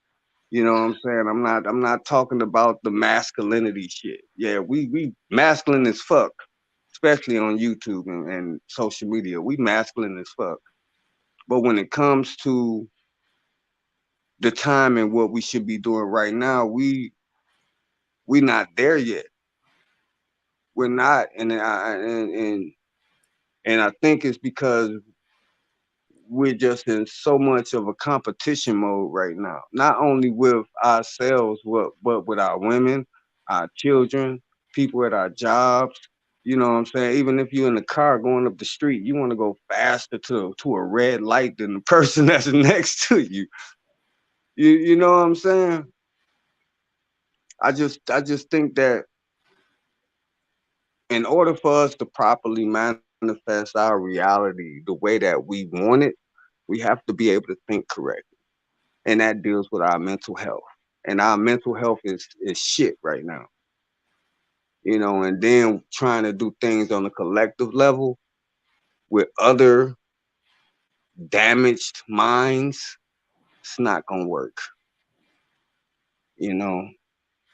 You know what I'm saying? I'm not talking about the masculinity shit. Yeah, we masculine as fuck, especially on YouTube and social media. We masculine as fuck. But when it comes to the time and what we should be doing right now, we not there yet. We're not, and I think it's because we're just in so much of a competition mode right now. Not only with ourselves, but with our women, our children, people at our jobs. You know what I'm saying? Even if you're in the car going up the street, you want to go faster to a red light than the person that's next to you. You know what I'm saying? I just think that in order for us to properly manifest our reality the way that we want it, we have to be able to think correctly. And that deals with our mental health. And our mental health is shit right now. You know, and then trying to do things on a collective level with other damaged minds, it's not gonna work. You know.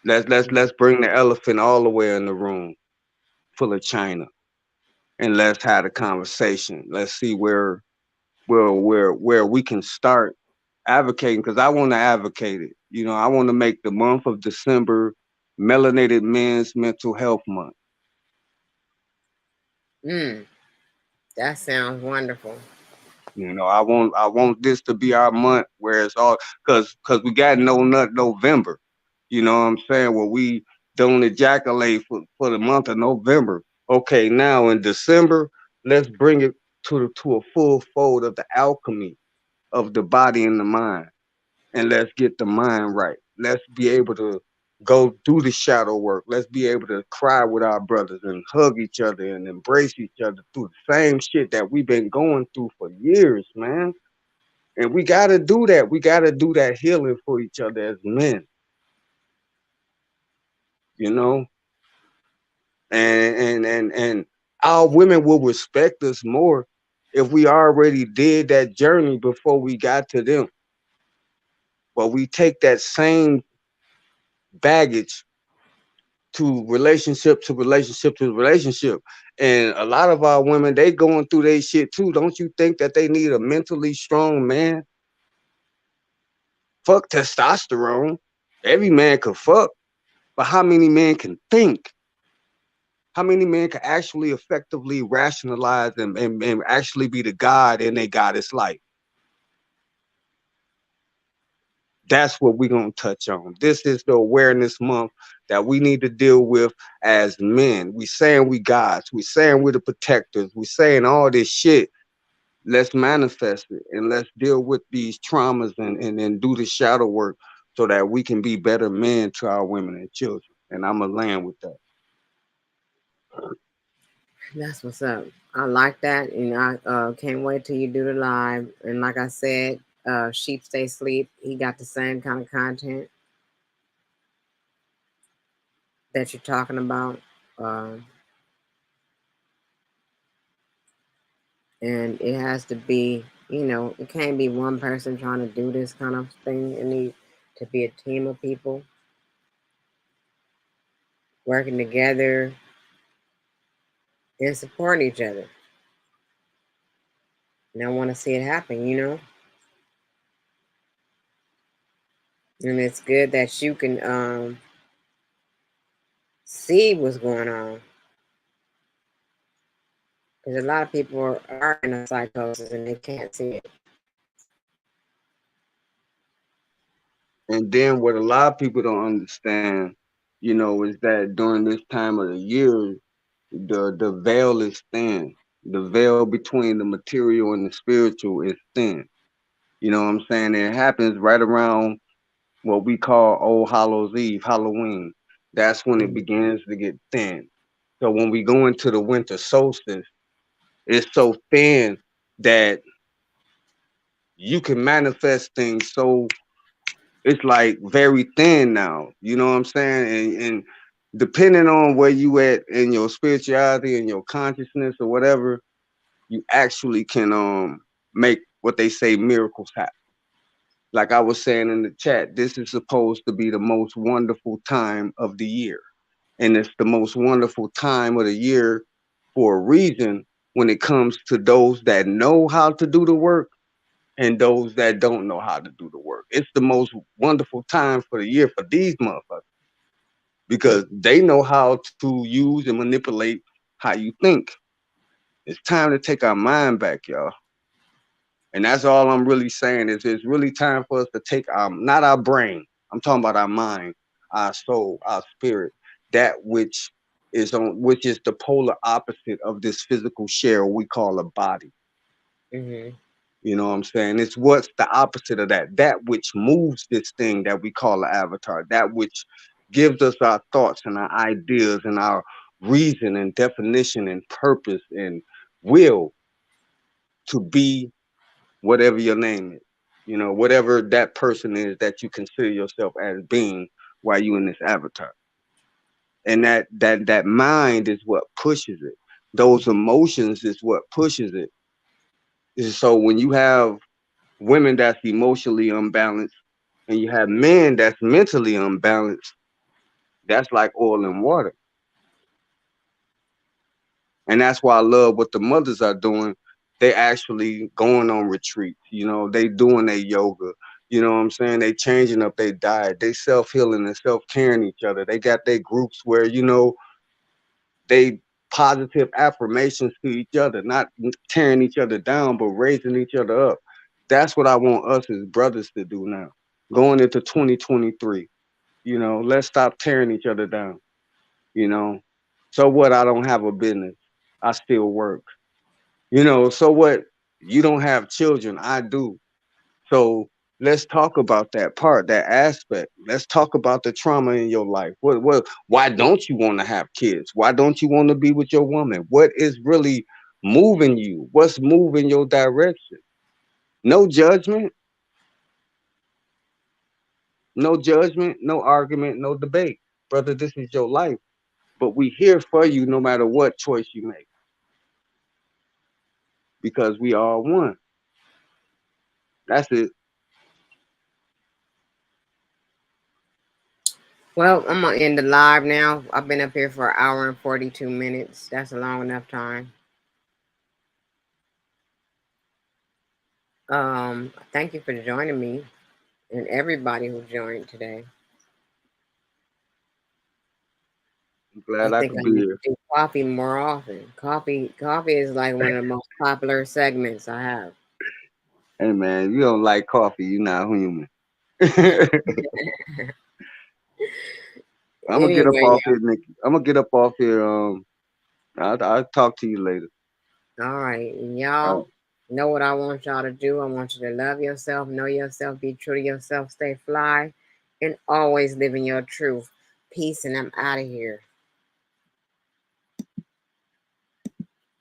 Let's bring the elephant all the way in the room full of China and let's have a conversation. Let's see where we can start advocating, because I want to advocate it. You know, I want to make the month of December Melanated Men's Mental Health Month. That sounds wonderful. You know, I want this to be our month where it's all because we got no nut November. You know what I'm saying? Where we don't ejaculate for the month of November. Okay, now in December, let's bring it to a full fold of the alchemy of the body and the mind. And let's get the mind right. Let's be able to go do the shadow work. Let's be able to cry with our brothers and hug each other and embrace each other through the same shit that we've been going through for years, man. And we gotta do that. We gotta do that healing for each other as men, you know? And our women will respect us more if we already did that journey before we got to them. But we take that same baggage to relationship to relationship to relationship. And a lot of our women, they going through their shit too. Don't you think that they need a mentally strong man? Fuck testosterone. Every man could fuck, but how many men can think? How many men can actually effectively rationalize and actually be the God in their goddess life? That's what we're going to touch on. This is the awareness month that we need to deal with as men. We saying we gods. We saying we're the protectors. We saying all this shit. Let's manifest it and let's deal with these traumas and do the shadow work so that we can be better men to our women and children. And I'm going to land with that. That's what's up. I like that, and I can't wait till you do the live. And like I said, Sheep Stay Sleep, he got the same kind of content that you're talking about. And it has to be, it can't be one person trying to do this kind of thing. It needs to be a team of people working together and supporting each other. And I want to see it happen. And it's good that you can see what's going on. Because a lot of people are in a psychosis and they can't see it. And then what a lot of people don't understand, is that during this time of the year, the veil is thin. The veil between the material and the spiritual is thin. You know what I'm saying? It happens right around what we call Old Hallows Eve, Halloween. That's when it begins to get thin. So when we go into the winter solstice, it's so thin that you can manifest things so it's like very thin now. You know what I'm saying? And depending on where you at in your spirituality and your consciousness or whatever, you actually can make what they say miracles happen. like I was saying in the chat, this is supposed to be the most wonderful time of the year. And it's the most wonderful time of the year for a reason when it comes to those that know how to do the work and those that don't know how to do the work. It's the most wonderful time for the year for these motherfuckers because they know how to use and manipulate how you think. It's time to take our mind back, y'all. And that's all I'm really saying is it's really time for us to take not our brain. I'm talking about our mind, our soul, our spirit, that which is the polar opposite of this physical shell we call a body. Mm-hmm. You know what I'm saying? It's what's the opposite of that. That which moves this thing that we call an avatar. That which gives us our thoughts and our ideas and our reason and definition and purpose and will to be whatever your name is, you know, whatever that person is that you consider yourself as being while you in this avatar. And that mind is what pushes it. Those emotions is what pushes it. So when you have women that's emotionally unbalanced and you have men that's mentally unbalanced, that's like oil and water. And that's why I love what the mothers are doing. They actually going on retreats, you know, they doing their yoga, you know what I'm saying? They changing up their diet, they self-healing and self-caring each other. They got their groups where, you know, they positive affirmations to each other, not tearing each other down, but raising each other up. That's what I want us as brothers to do now. Going into 2023, you know, let's stop tearing each other down, you know. So what? I don't have a business. I still work. You know, so what? You don't have children. I do. So let's talk about that part, that aspect. Let's talk about the trauma in your life. Why don't you want to have kids? Why don't you want to be with your woman? What is really moving you? What's moving your direction? No judgment, no judgment, no argument, no debate. Brother, this is your life. But we here for you no matter what choice you make. Because we are one. That's it. Well, I'm gonna end the live now. I've been up here for an hour and 42 minutes. That's a long enough time. Thank you for joining me and everybody who joined today. I'm glad I I think could I be need here. to do coffee more often. Coffee is like one of the most popular segments I have. Hey man, you don't like coffee, you're not human. I'm gonna get up Anyway, off here, Nikki. I'm gonna get up off here. I'll talk to you later. all right, and All right. y'all know what I want y'all to do. I want you to love yourself, know yourself, be true to yourself, stay fly, and always live in your truth. Peace, and I'm out of here.